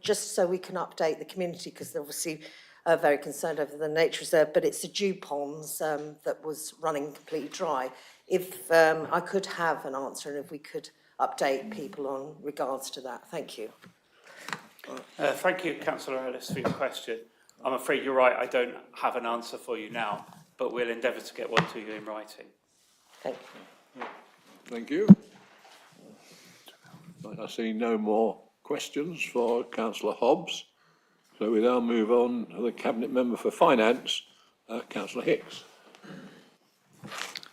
just so we can update the community, because they're obviously very concerned over the nature reserve, but it's the dew ponds that was running completely dry. If I could have an answer, and if we could update people on regards to that. Thank you. Thank you, Councillor Ellis, for your question. I'm afraid you're right, I don't have an answer for you now, but we'll endeavour to get one to you in writing. Thank you. Thank you. I see no more questions for Councillor Hobbs. So we now move on to the Cabinet Member for Finance, Councillor Hicks.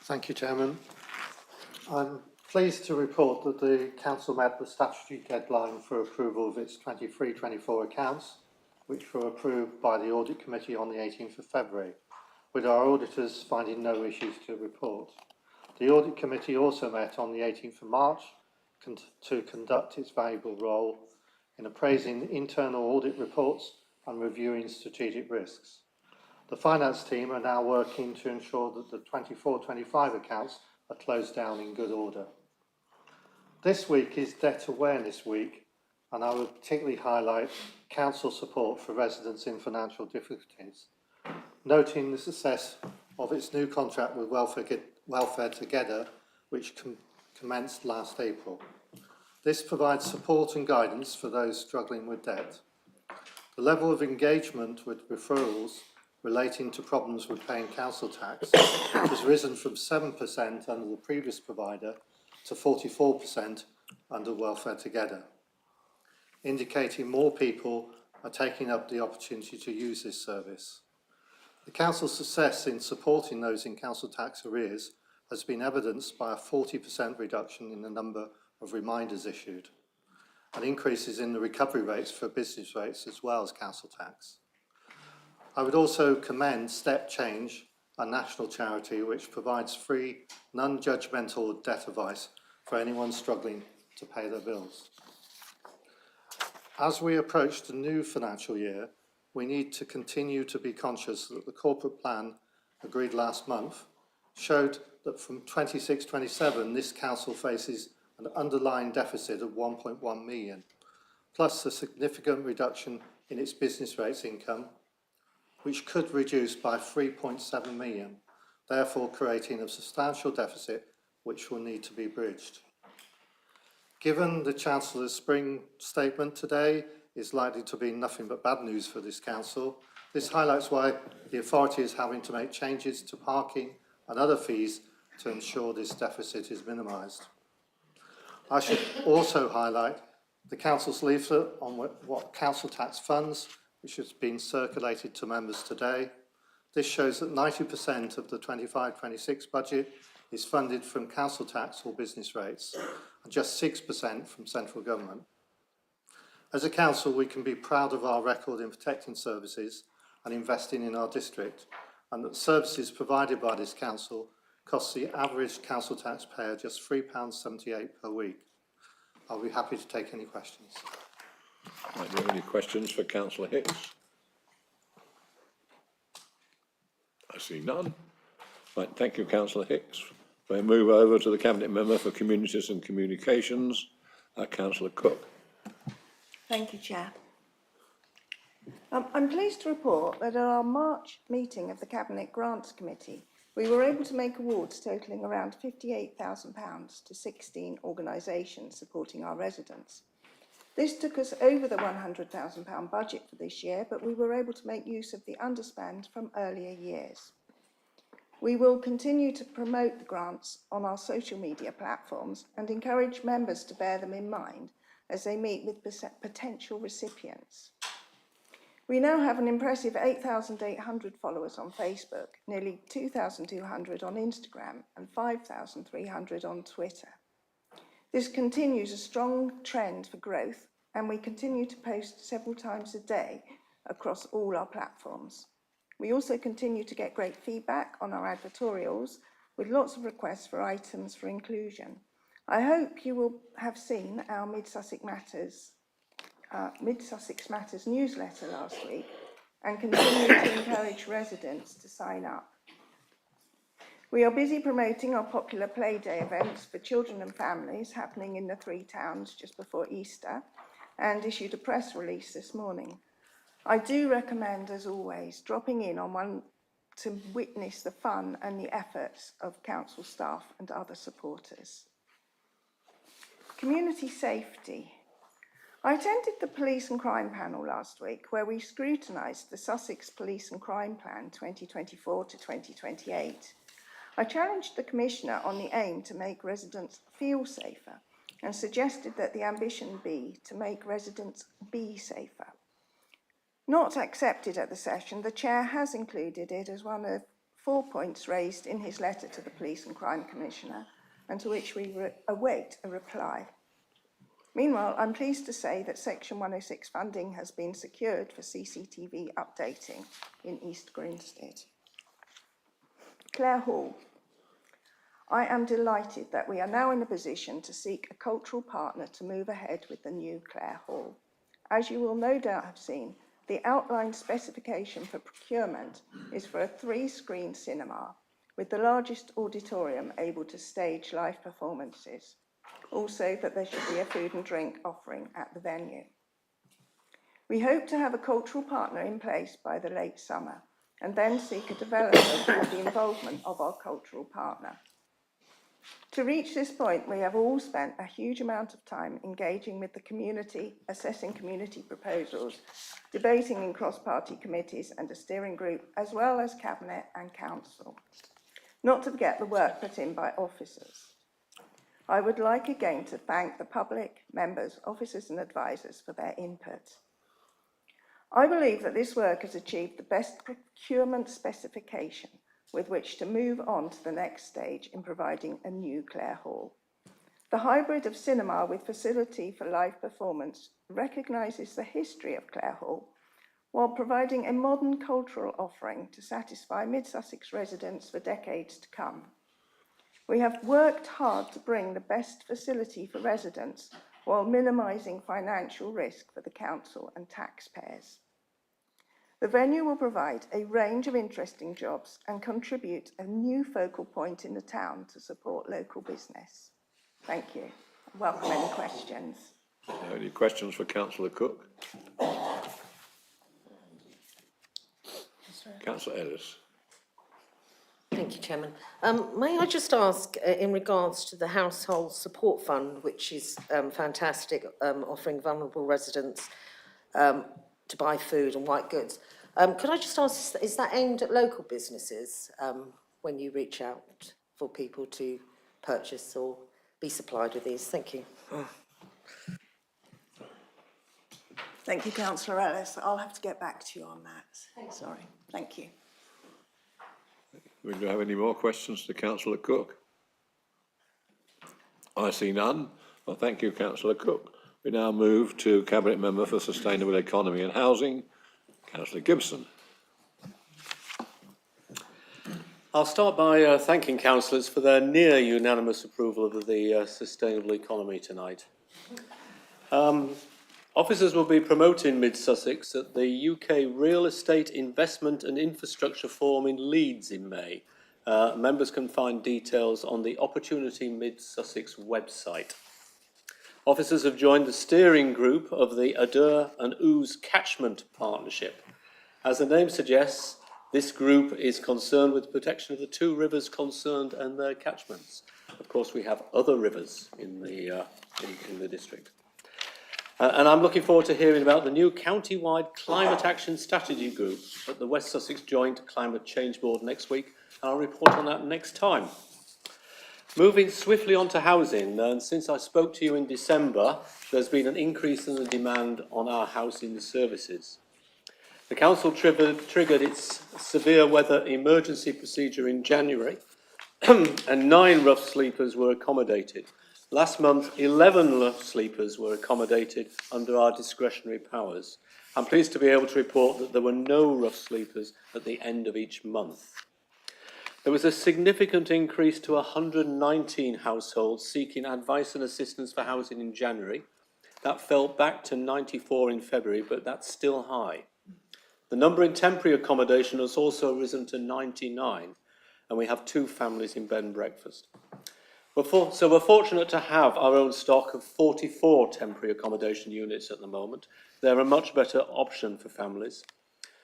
Thank you, Chairman. I'm pleased to report that the Council met the statutory deadline for approval of its 23-24 accounts, which were approved by the Audit Committee on the 18th of February, with our auditors finding no issues to report. The Audit Committee also met on the 18th of March to conduct its valuable role in appraising internal audit reports and reviewing strategic risks. The finance team are now working to ensure that the 24-25 accounts are closed down in good order. This week is Debt Awareness Week, and I would particularly highlight council support for residents in financial difficulties, noting the success of its new contract with Welfare Together, which commenced last April. This provides support and guidance for those struggling with debt. The level of engagement with referrals relating to problems with paying council tax has risen from 7% under the previous provider to 44% under Welfare Together, indicating more people are taking up the opportunity to use this service. The council's success in supporting those in council tax arrears has been evidenced by a 40% reduction in the number of reminders issued, and increases in the recovery rates for business rates as well as council tax. I would also commend Step Change, a national charity which provides free, non-judgmental debt advice for anyone struggling to pay their bills. As we approach the new financial year, we need to continue to be conscious that the corporate plan agreed last month showed that from 26-27 this council faces an underlying deficit of 1.1 million, plus a significant reduction in its business rates income, which could reduce by 3.7 million, therefore creating a substantial deficit which will need to be bridged. Given the Chancellor's spring statement today is likely to be nothing but bad news for this council, this highlights why the authority is having to make changes to parking and other fees to ensure this deficit is minimised. I should also highlight the council's leaflet on what council tax funds, which has been circulated to members today. This shows that 90% of the 25-26 budget is funded from council tax or business rates, and just 6% from central government. As a council, we can be proud of our record in protecting services and investing in our district, and that services provided by this council costs the average council taxpayer just £3.78 per week. I'll be happy to take any questions. Are there any questions for Councillor Hicks? I see none. Right, thank you, Councillor Hicks. We move over to the Cabinet Member for Communities and Communications, Councillor Cook. Thank you, Chair. I'm pleased to report that at our March meeting of the Cabinet Grants Committee, we were able to make awards totalling around £58,000 to 16 organisations supporting our residents. This took us over the £100,000 budget for this year, but we were able to make use of the underspend from earlier years. We will continue to promote the grants on our social media platforms and encourage members to bear them in mind as they meet with potential recipients. We now have an impressive 8,800 followers on Facebook, nearly 2,200 on Instagram and 5,300 on Twitter. This continues a strong trend for growth, and we continue to post several times a day across all our platforms. We also continue to get great feedback on our advertorials, with lots of requests for items for inclusion. I hope you will have seen our Mid-Sussex Matters newsletter last week and continue to encourage residents to sign up. We are busy promoting our popular Play Day events for children and families happening in the 3 towns just before Easter, and issued a press release this morning. I do recommend, as always, dropping in on one to witness the fun and the efforts of council staff and other supporters. Community safety. I attended the Police and Crime panel last week, where we scrutinised the Sussex Police and Crime Plan 2024 to 2028. I challenged the Commissioner on the aim to make residents feel safer and suggested that the ambition be to make residents be safer. Not accepted at the session, the Chair has included it as one of 4 points raised in his letter to the Police and Crime Commissioner, and to which we await a reply. Meanwhile, I'm pleased to say that Section 106 funding has been secured for CCTV updating in East Grinstead. Clare Hall. I am delighted that we are now in a position to seek a cultural partner to move ahead with the new Clare Hall. As you will no doubt have seen, the outline specification for procurement is for a 3-screen cinema with the largest auditorium able to stage live performances. Also, that there should be a food and drink offering at the venue. We hope to have a cultural partner in place by the late summer and then seek a development with the involvement of our cultural partner. To reach this point, we have all spent a huge amount of time engaging with the community, assessing community proposals, debating in cross-party committees and a steering group, as well as Cabinet and Council. Not to forget the work put in by officers. I would like again to thank the public, members, officers and advisors for their input. I believe that this work has achieved the best procurement specification with which to move on to the next stage in providing a new Clare Hall. The hybrid of cinema with facility for live performance recognises the history of Clare Hall while providing a modern cultural offering to satisfy Mid-Sussex residents for decades to come. We have worked hard to bring the best facility for residents while minimising financial risk for the council and taxpayers. The venue will provide a range of interesting jobs and contribute a new focal point in the town to support local business. Thank you. Welcome any questions. Any questions for Councillor Cook? Councillor Ellis. Thank you, Chairman. May I just ask, in regards to the Household Support Fund, which is fantastic, offering vulnerable residents to buy food and white goods. Could I just ask, is that aimed at local businesses when you reach out for people to purchase or be supplied with these? Thank you. Thank you, Councillor Ellis. I'll have to get back to you on that. Sorry. Thank you. Do we have any more questions to Councillor Cook? I see none. Well, thank you, Councillor Cook. We now move to Cabinet Member for Sustainable Economy and Housing, Councillor Gibson. I'll start by thanking councillors for their near unanimous approval of the sustainable economy tonight. Officers will be promoting Mid-Sussex at the UK Real Estate Investment and Infrastructure Forum in Leeds in May. Members can find details on the Opportunity Mid-Sussex website. Officers have joined the steering group of the Adur and Ouse Catchment Partnership. As the name suggests, this group is concerned with the protection of the two rivers concerned and their catchments. Of course, we have other rivers in the district. And I'm looking forward to hearing about the new county-wide Climate Action Strategy Group at the West Sussex Joint Climate Change Board next week, and I'll report on that next time. Moving swiftly on to housing, and since I spoke to you in December, there's been an increase in the demand on our housing services. The Council triggered its severe weather emergency procedure in January, and 9 rough sleepers were accommodated. Last month, 11 rough sleepers were accommodated under our discretionary powers. I'm pleased to be able to report that there were no rough sleepers at the end of each month. There was a significant increase to 119 households seeking advice and assistance for housing in January. That fell back to 94 in February, but that's still high. The number in temporary accommodation has also risen to 99, and we have 2 families in bed and breakfast. So we're fortunate to have our own stock of 44 temporary accommodation units at the moment. They're a much better option for families.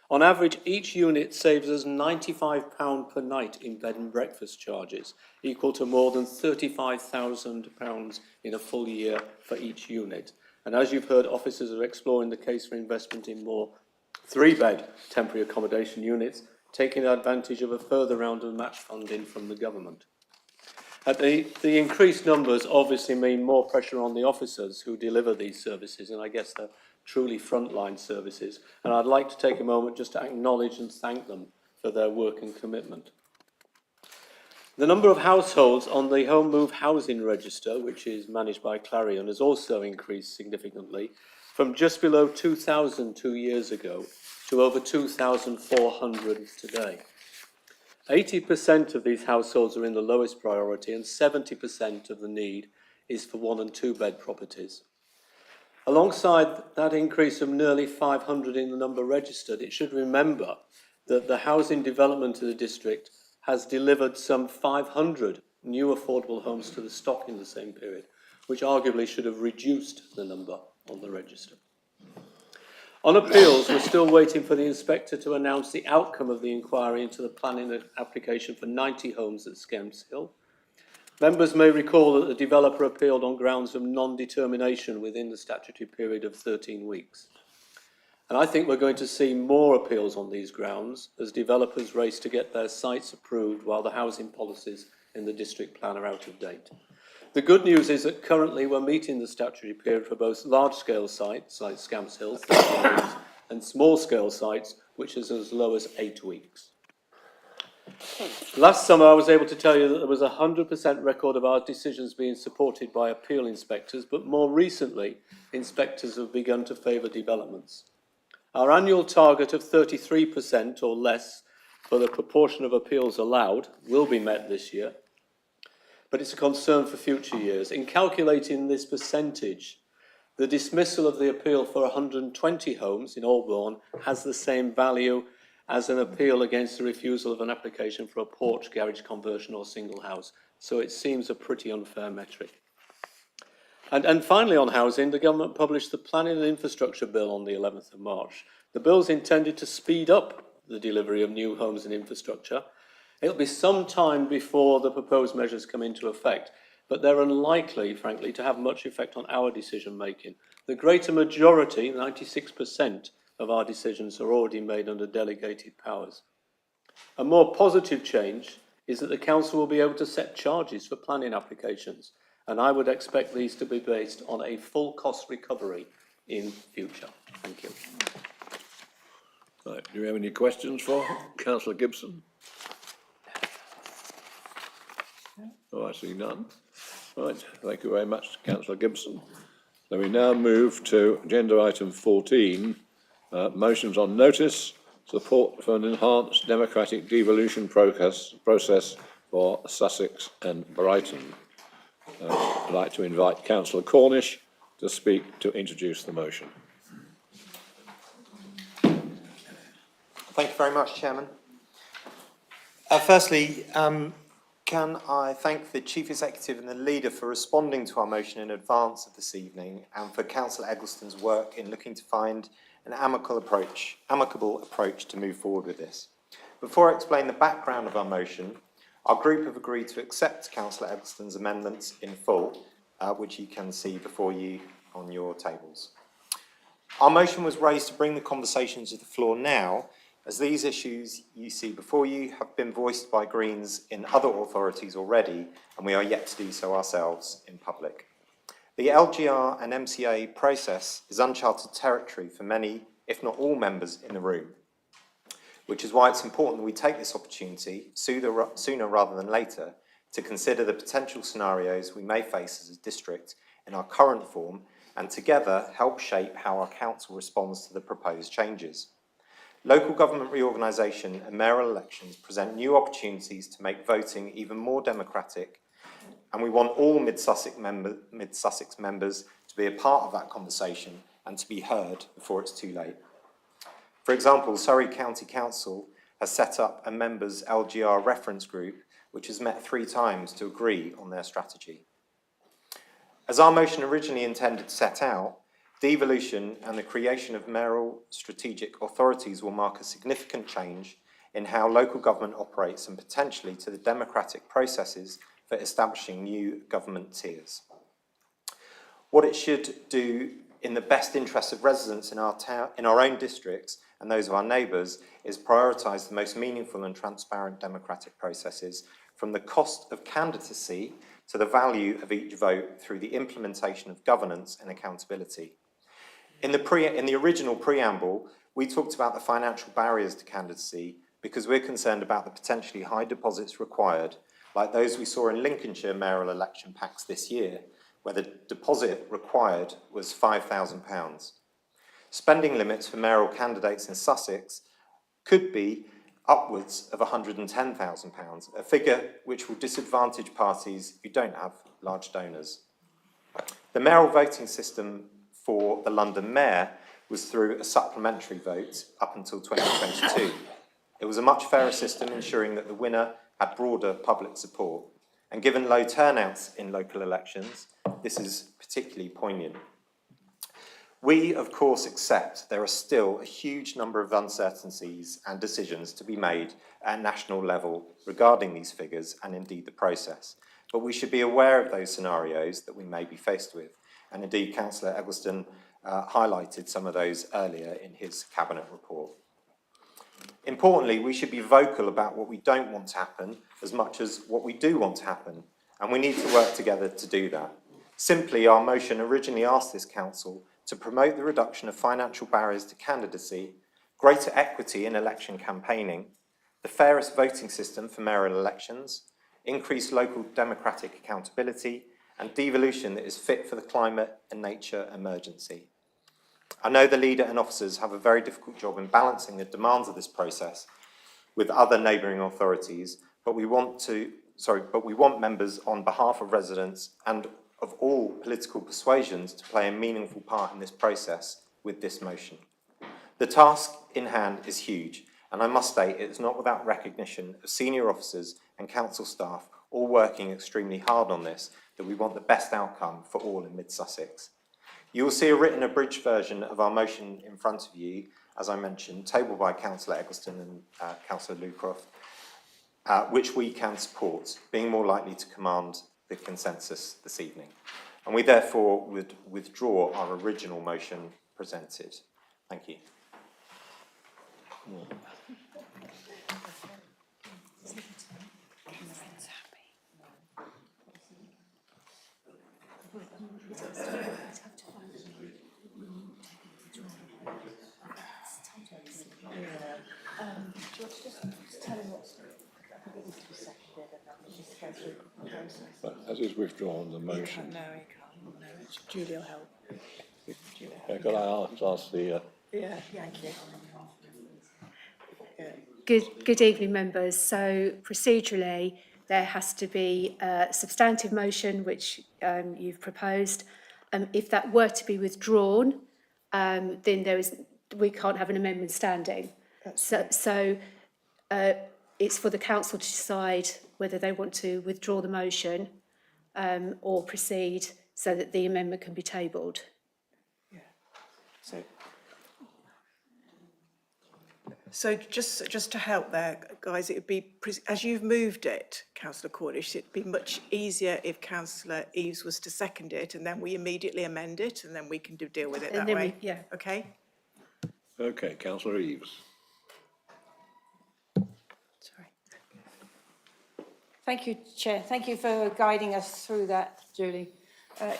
On average, each unit saves us £95 per night in bed and breakfast charges, equal to more than £35,000 in a full year for each unit. And as you've heard, officers are exploring the case for investment in more 3-bed temporary accommodation units, taking advantage of a further round of match funding from the government. The increased numbers obviously mean more pressure on the officers who deliver these services, and I guess they're truly frontline services. And I'd like to take a moment just to acknowledge and thank them for their work and commitment. The number of households on the Home Move Housing Register, which is managed by Clarion, has also increased significantly from just below 2,000 2 years ago to over 2,400 today. 80% of these households are in the lowest priority, and 70% of the need is for 1- and 2-bed properties. Alongside that increase of nearly 500 in the number registered, it should remember that the housing development of the district has delivered some 500 new affordable homes to the stock in the same period, which arguably should have reduced the number on the register. On appeals, we're still waiting for the inspector to announce the outcome of the inquiry into the planning application for 90 homes at Skems Hill. Members may recall that the developer appealed on grounds of non-determination within the statutory period of 13 weeks. And I think we're going to see more appeals on these grounds as developers race to get their sites approved while the housing policies in the district plan are out of date. The good news is that currently we're meeting the statutory period for both large-scale sites like Skems Hill, 13 weeks, and small-scale sites, which is as low as 8 weeks. Last summer, I was able to tell you that there was a 100% record of our decisions being supported by appeal inspectors, but more recently, inspectors have begun to favour developments. Our annual target of 33% or less for the proportion of appeals allowed will be met this year, but it's a concern for future years. In calculating this percentage, the dismissal of the appeal for 120 homes in Aldbourne has the same value as an appeal against the refusal of an application for a porch, garage conversion or single house. So it seems a pretty unfair metric. And finally on housing, the government published the Planning and Infrastructure Bill on the 11th of March. The bill's intended to speed up the delivery of new homes and infrastructure. It'll be some time before the proposed measures come into effect, but they're unlikely, frankly, to have much effect on our decision making. The greater majority, 96%, of our decisions are already made under delegated powers. A more positive change is that the Council will be able to set charges for planning applications, and I would expect these to be based on a full cost recovery in future. Thank you. Right, do you have any questions for Councillor Gibson? Oh, I see none. Right, thank you very much, Councillor Gibson. So we now move to agenda item 14, motions on notice, support for an enhanced democratic devolution process for Sussex and Brighton. I'd like to invite Councillor Cornish to speak to introduce the motion. Thank you very much, Chairman. Firstly, Can I thank the Chief Executive and the Leader for responding to our motion in advance of this evening, and for Councillor Eggleston's work in looking to find an amicable approach to move forward with this. Before I explain the background of our motion, our group have agreed to accept Councillor Eggleston's amendments in full, which you can see before you on your tables. Our motion was raised to bring the conversation to the floor now, as these issues you see before you have been voiced by Greens in other authorities already, and we are yet to do so ourselves in public. The LGR and MCA process is uncharted territory for many, if not all, members in the room, which is why it's important that we take this opportunity sooner rather than later to consider the potential scenarios we may face as a district in our current form, and together help shape how our council responds to the proposed changes. Local government reorganisation and mayoral elections present new opportunities to make voting even more democratic, and we want all Mid-Sussex members to be a part of that conversation and to be heard before it's too late. For example, Surrey County Council has set up a members' LGR reference group which has met 3 times to agree on their strategy. As our motion originally intended to set out, devolution and the creation of mayoral strategic authorities will mark a significant change in how local government operates and potentially to the democratic processes for establishing new government tiers. What it should do in the best interest of residents in our town, in our own districts and those of our neighbours, is prioritise the most meaningful and transparent democratic processes, from the cost of candidacy to the value of each vote, through the implementation of governance and accountability. In the original preamble, we talked about the financial barriers to candidacy because we're concerned about the potentially high deposits required, like those we saw in Lincolnshire mayoral election packs this year, where the deposit required was £5,000. Spending limits for mayoral candidates in Sussex could be upwards of £110,000, a figure which will disadvantage parties who don't have large donors. The mayoral voting system for the London mayor was through a supplementary vote up until 2022. It was a much fairer system, ensuring that the winner had broader public support. And given low turnouts in local elections, this is particularly poignant. We, of course, accept there are still a huge number of uncertainties and decisions to be made at national level regarding these figures and indeed the process. But we should be aware of those scenarios that we may be faced with. And indeed, Councillor Eggleston highlighted some of those earlier in his cabinet report. Importantly, we should be vocal about what we don't want to happen as much as what we do want to happen, and we need to work together to do that. Simply, our motion originally asked this council to promote the reduction of financial barriers to candidacy, greater equity in election campaigning, the fairest voting system for mayoral elections, increased local democratic accountability, and devolution that is fit for the climate and nature emergency. I know the leader and officers have a very difficult job in balancing the demands of this process with other neighbouring authorities, but we want members on behalf of residents and of all political persuasions to play a meaningful part in this process with this motion. The task in hand is huge, and I must state it is not without recognition of senior officers and council staff all working extremely hard on this, that we want the best outcome for all in Mid-Sussex. You will see a written abridged version of our motion in front of you, as I mentioned, tabled by Councillor Eggleston and Councillor Lucroft, which we can support, being more likely to command the consensus this evening. And we therefore would withdraw our original motion presented. Thank you. But as is withdrawn, the motion. No, he can't. No, Julie will help. Could I ask the... Yeah, thank you. Good evening, members. So procedurally, there has to be a substantive motion, which you've proposed. If that were to be withdrawn, then we can't have an amendment standing. So it's for the council to decide whether they want to withdraw the motion or proceed so that the amendment can be tabled. So just to help there, guys, it would be, as you've moved it, Councillor Cornish, it'd be much easier if Councillor Eaves was to second it, and then we immediately amend it, and then we can deal with it that way. Yeah. Okay? Okay, Councillor Eaves. Sorry. Thank you, Chair. Thank you for guiding us through that, Julie.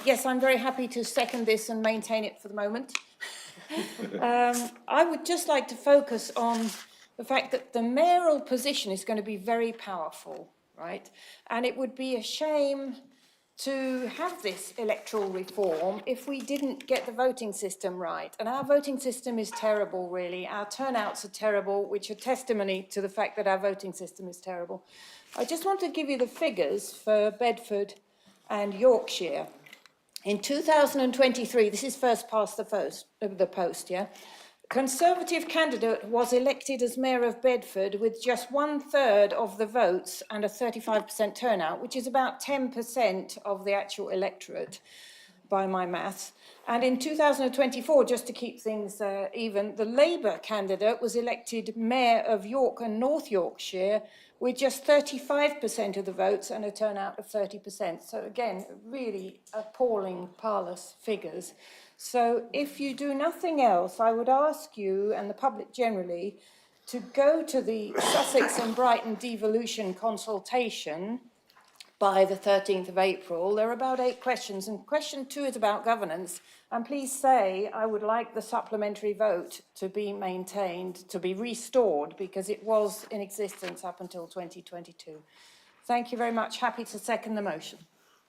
Yes, I'm very happy to second this and maintain it for the moment. I would just like to focus on the fact that the mayoral position is going to be very powerful, right? And it would be a shame to have this electoral reform if we didn't get the voting system right. And our voting system is terrible, really. Our turnouts are terrible, which are testimony to the fact that our voting system is terrible. I just want to give you the figures for Bedford and Yorkshire. In 2023, this is first past the post, yeah? Conservative candidate was elected as Mayor of Bedford with just 1/3 of the votes and a 35% turnout, which is about 10% of the actual electorate by my maths. And in 2024, just to keep things even, the Labour candidate was elected Mayor of York and North Yorkshire with just 35% of the votes and a turnout of 30%. So again, really appalling parlous figures. So if you do nothing else, I would ask you and the public generally to go to the Sussex and Brighton devolution consultation by the 13th of April. There are about 8 questions, and question 2 is about governance. And please say, I would like the supplementary vote to be maintained, to be restored, because it was in existence up until 2022. Thank you very much. Happy to second the motion.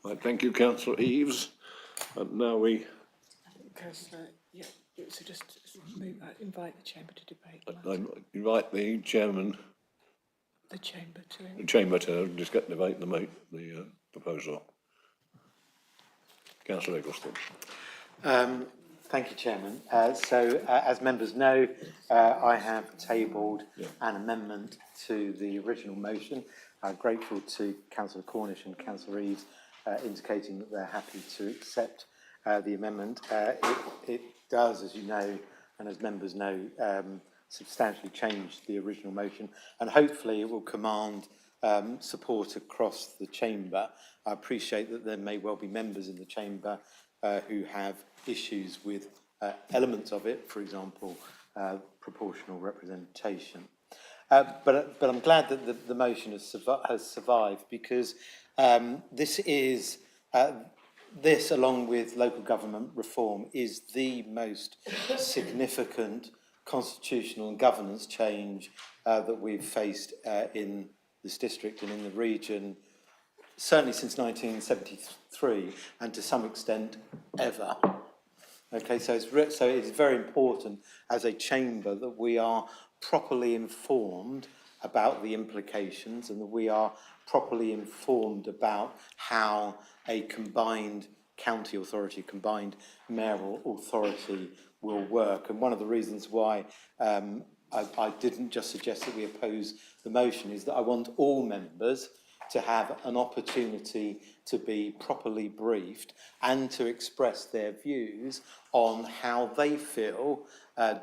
Right, thank you, Councillor Eaves. And now we... Councillor, yeah, so just invite the chamber to debate. I invite the chairman... The chamber to... The chamber to debate the proposal. Councillor Eggleston. Thank you, Chairman. As members know, I have tabled an amendment to the original motion. I'm grateful to Councillor Cornish and Councillor Eaves indicating that they're happy to accept the amendment. It does, as you know, and as members know, substantially change the original motion, and hopefully it will command support across the chamber. I appreciate that there may well be members in the chamber who have issues with elements of it, for example, proportional representation. But I'm glad that the motion has survived, because this, along with local government reform, is the most significant constitutional and governance change that we've faced in this district and in the region, certainly since 1973, and to some extent ever. Okay, so it's very important as a chamber that we are properly informed about the implications, and that we are properly informed about how a combined county authority, combined mayoral authority will work. And one of the reasons why I didn't just suggest that we oppose the motion is that I want all members to have an opportunity to be properly briefed and to express their views on how they feel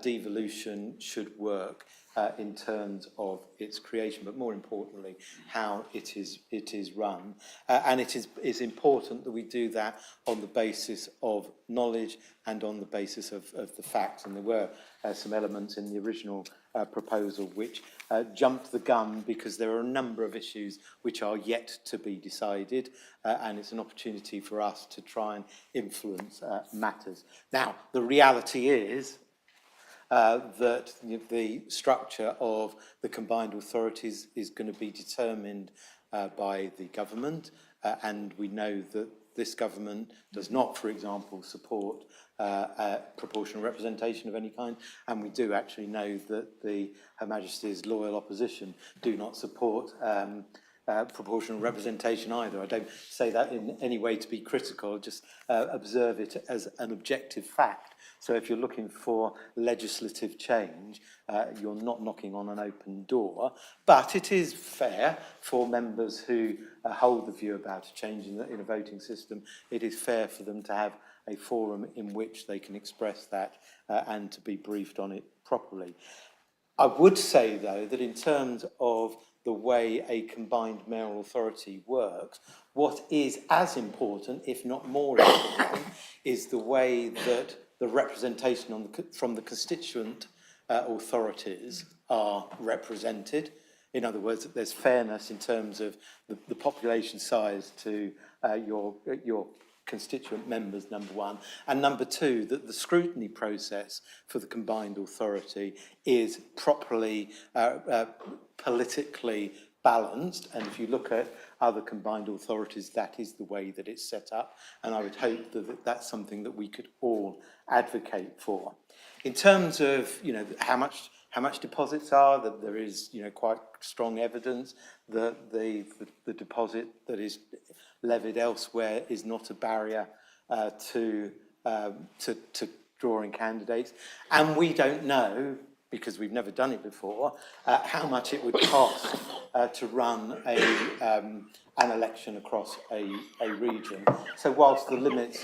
devolution should work in terms of its creation, but more importantly, how it is run. And it is important that we do that on the basis of knowledge and on the basis of the facts. And there were some elements in the original proposal which jumped the gun, because there are a number of issues which are yet to be decided, and it's an opportunity for us to try and influence matters. Now, the reality is that the structure of the combined authorities is going to be determined by the government, and we know that this government does not, for example, support proportional representation of any kind, and we do actually know that Her Majesty's loyal opposition do not support proportional representation either. I don't say that in any way to be critical, just observe it as an objective fact. So if you're looking for legislative change, you're not knocking on an open door, but it is fair for members who hold the view about a change in a voting system, it is fair for them to have a forum in which they can express that and to be briefed on it properly. I would say, though, that in terms of the way a combined mayoral authority works, what is as important, if not more important, is the way that the representation from the constituent authorities are represented. In other words, that there's fairness in terms of the population size to your constituent members, number one, and number two, that the scrutiny process for the combined authority is properly politically balanced. And if you look at other combined authorities, that is the way that it's set up. And I would hope that that's something that we could all advocate for. In terms of, how much deposits are, that there is, quite strong evidence that the deposit that is levied elsewhere is not a barrier to drawing candidates. And we don't know, because we've never done it before, how much it would cost to run an election across a region. So whilst the limits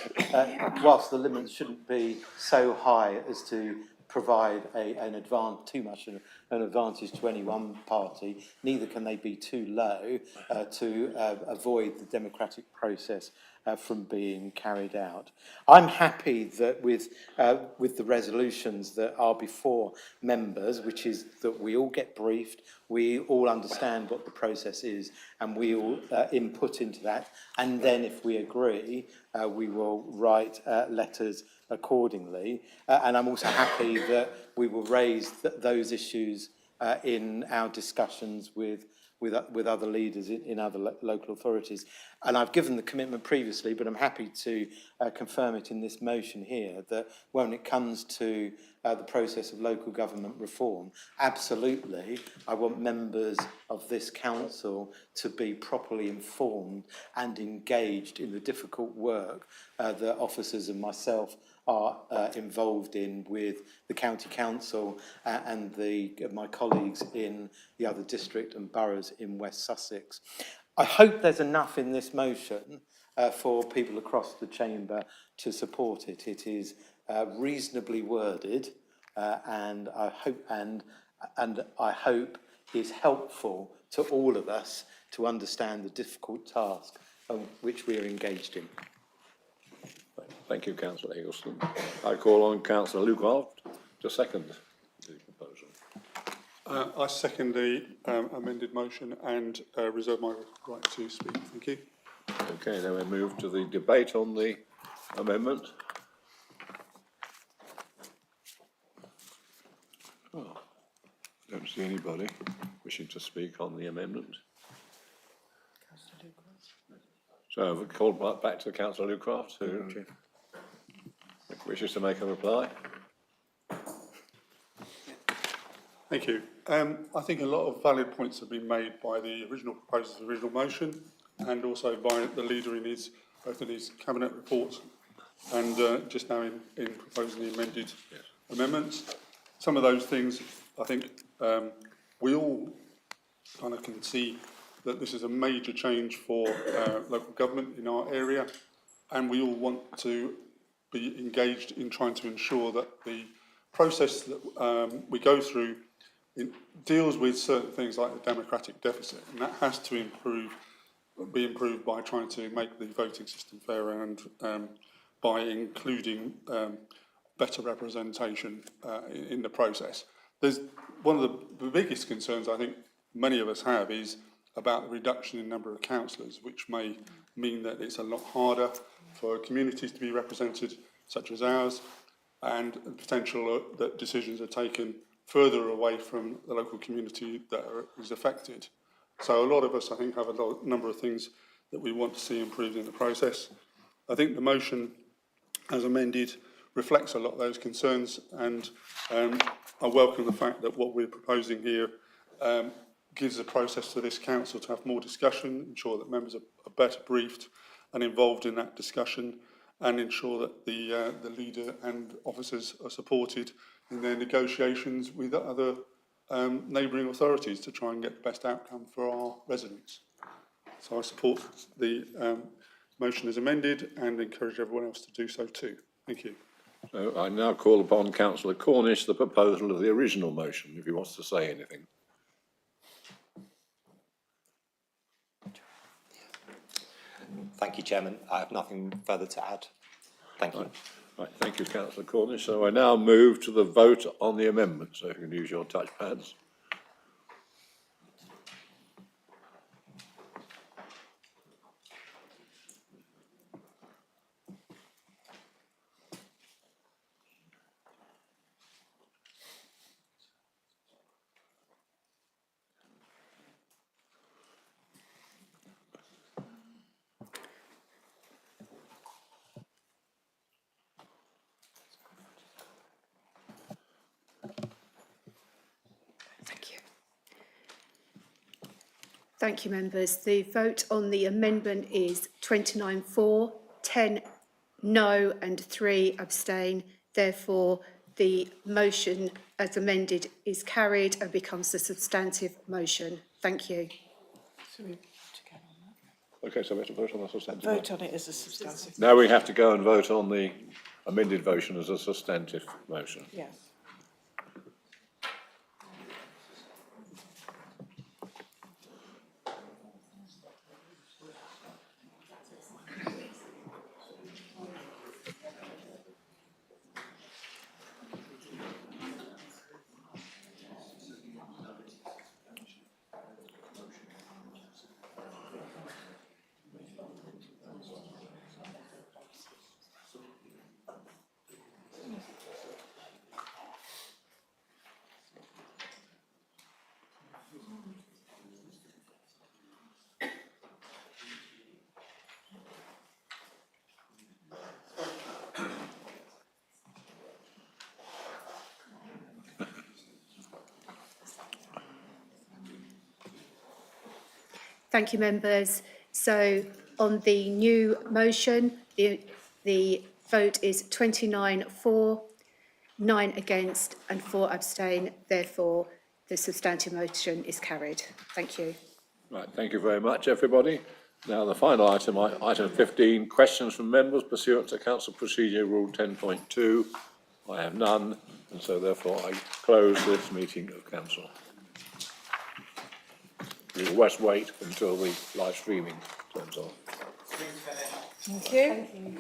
shouldn't be so high as to provide too much an advantage to any one party, neither can they be too low to avoid the democratic process from being carried out. I'm happy that with the resolutions that are before members, which is that we all get briefed, we all understand what the process is, and we all input into that, and then if we agree, we will write letters accordingly. And I'm also happy that we will raise those issues in our discussions with other leaders in other local authorities. And I've given the commitment previously, but I'm happy to confirm it in this motion here, that when it comes to the process of local government reform, absolutely, I want members of this council to be properly informed and engaged in the difficult work that officers and myself are involved in with the county council and my colleagues in the other district and boroughs in West Sussex. I hope there's enough in this motion for people across the chamber to support it. It is reasonably worded, and I hope is helpful to all of us to understand the difficult task which we are engaged in. Thank you, Councillor Eggleston. I call on Councillor Lukoff to second the proposal. I second the amended motion and reserve my right to speak. Thank you. Okay, then we move to the debate on the amendment. Oh, don't see anybody wishing to speak on the amendment. So I've called back to Councillor Lucraft, who wishes to make a reply. Thank you. I think a lot of valid points have been made by the original proposer's original motion and also by the leader both in his cabinet report and just now in proposing the amended amendments. Some of those things, I think we all kind of can see that this is a major change for local government in our area, and we all want to be engaged in trying to ensure that the process that we go through deals with certain things like the democratic deficit, and that has to be improved by trying to make the voting system fairer and by including better representation in the process. There's one of the biggest concerns I think many of us have is about the reduction in number of councillors, which may mean that it's a lot harder for communities to be represented, such as ours, and the potential that decisions are taken further away from the local community that is affected. So a lot of us, I think, have a number of things that we want to see improved in the process. I think the motion, as amended, reflects a lot of those concerns, and I welcome the fact that what we're proposing here gives a process to this council to have more discussion, ensure that members are better briefed and involved in that discussion, and ensure that the leader and officers are supported in their negotiations with other neighbouring authorities to try and get the best outcome for our residents. So I support the motion as amended and encourage everyone else to do so too. Thank you. So I now call upon Councillor Cornish, the proposal of the original motion, if he wants to say anything. Thank you, Chairman. I have nothing further to add. Thank you. Right, thank you, Councillor Cornish. So I now move to the vote on the amendment. So if you can use your touchpads. Thank you, members. The vote on the amendment is 29 for, 10 no and 3 abstain. Therefore, the motion as amended is carried and becomes a substantive motion. Thank you. Okay, so we have to vote on the substantive. Vote on it as a substantive. Now we have to go and vote on the amended motion as a substantive motion. Yes. Thank you, members. So on the new motion, the vote is 29 for, 9 against and 4 abstain. Therefore, the substantive motion is carried. Thank you. Right, thank you very much, everybody. Now the final item, item 15, questions from members pursuant to Council Procedure Rule 10.2. I have none, and so therefore I close this meeting of Council. We will just wait until the live streaming turns on. Thank you.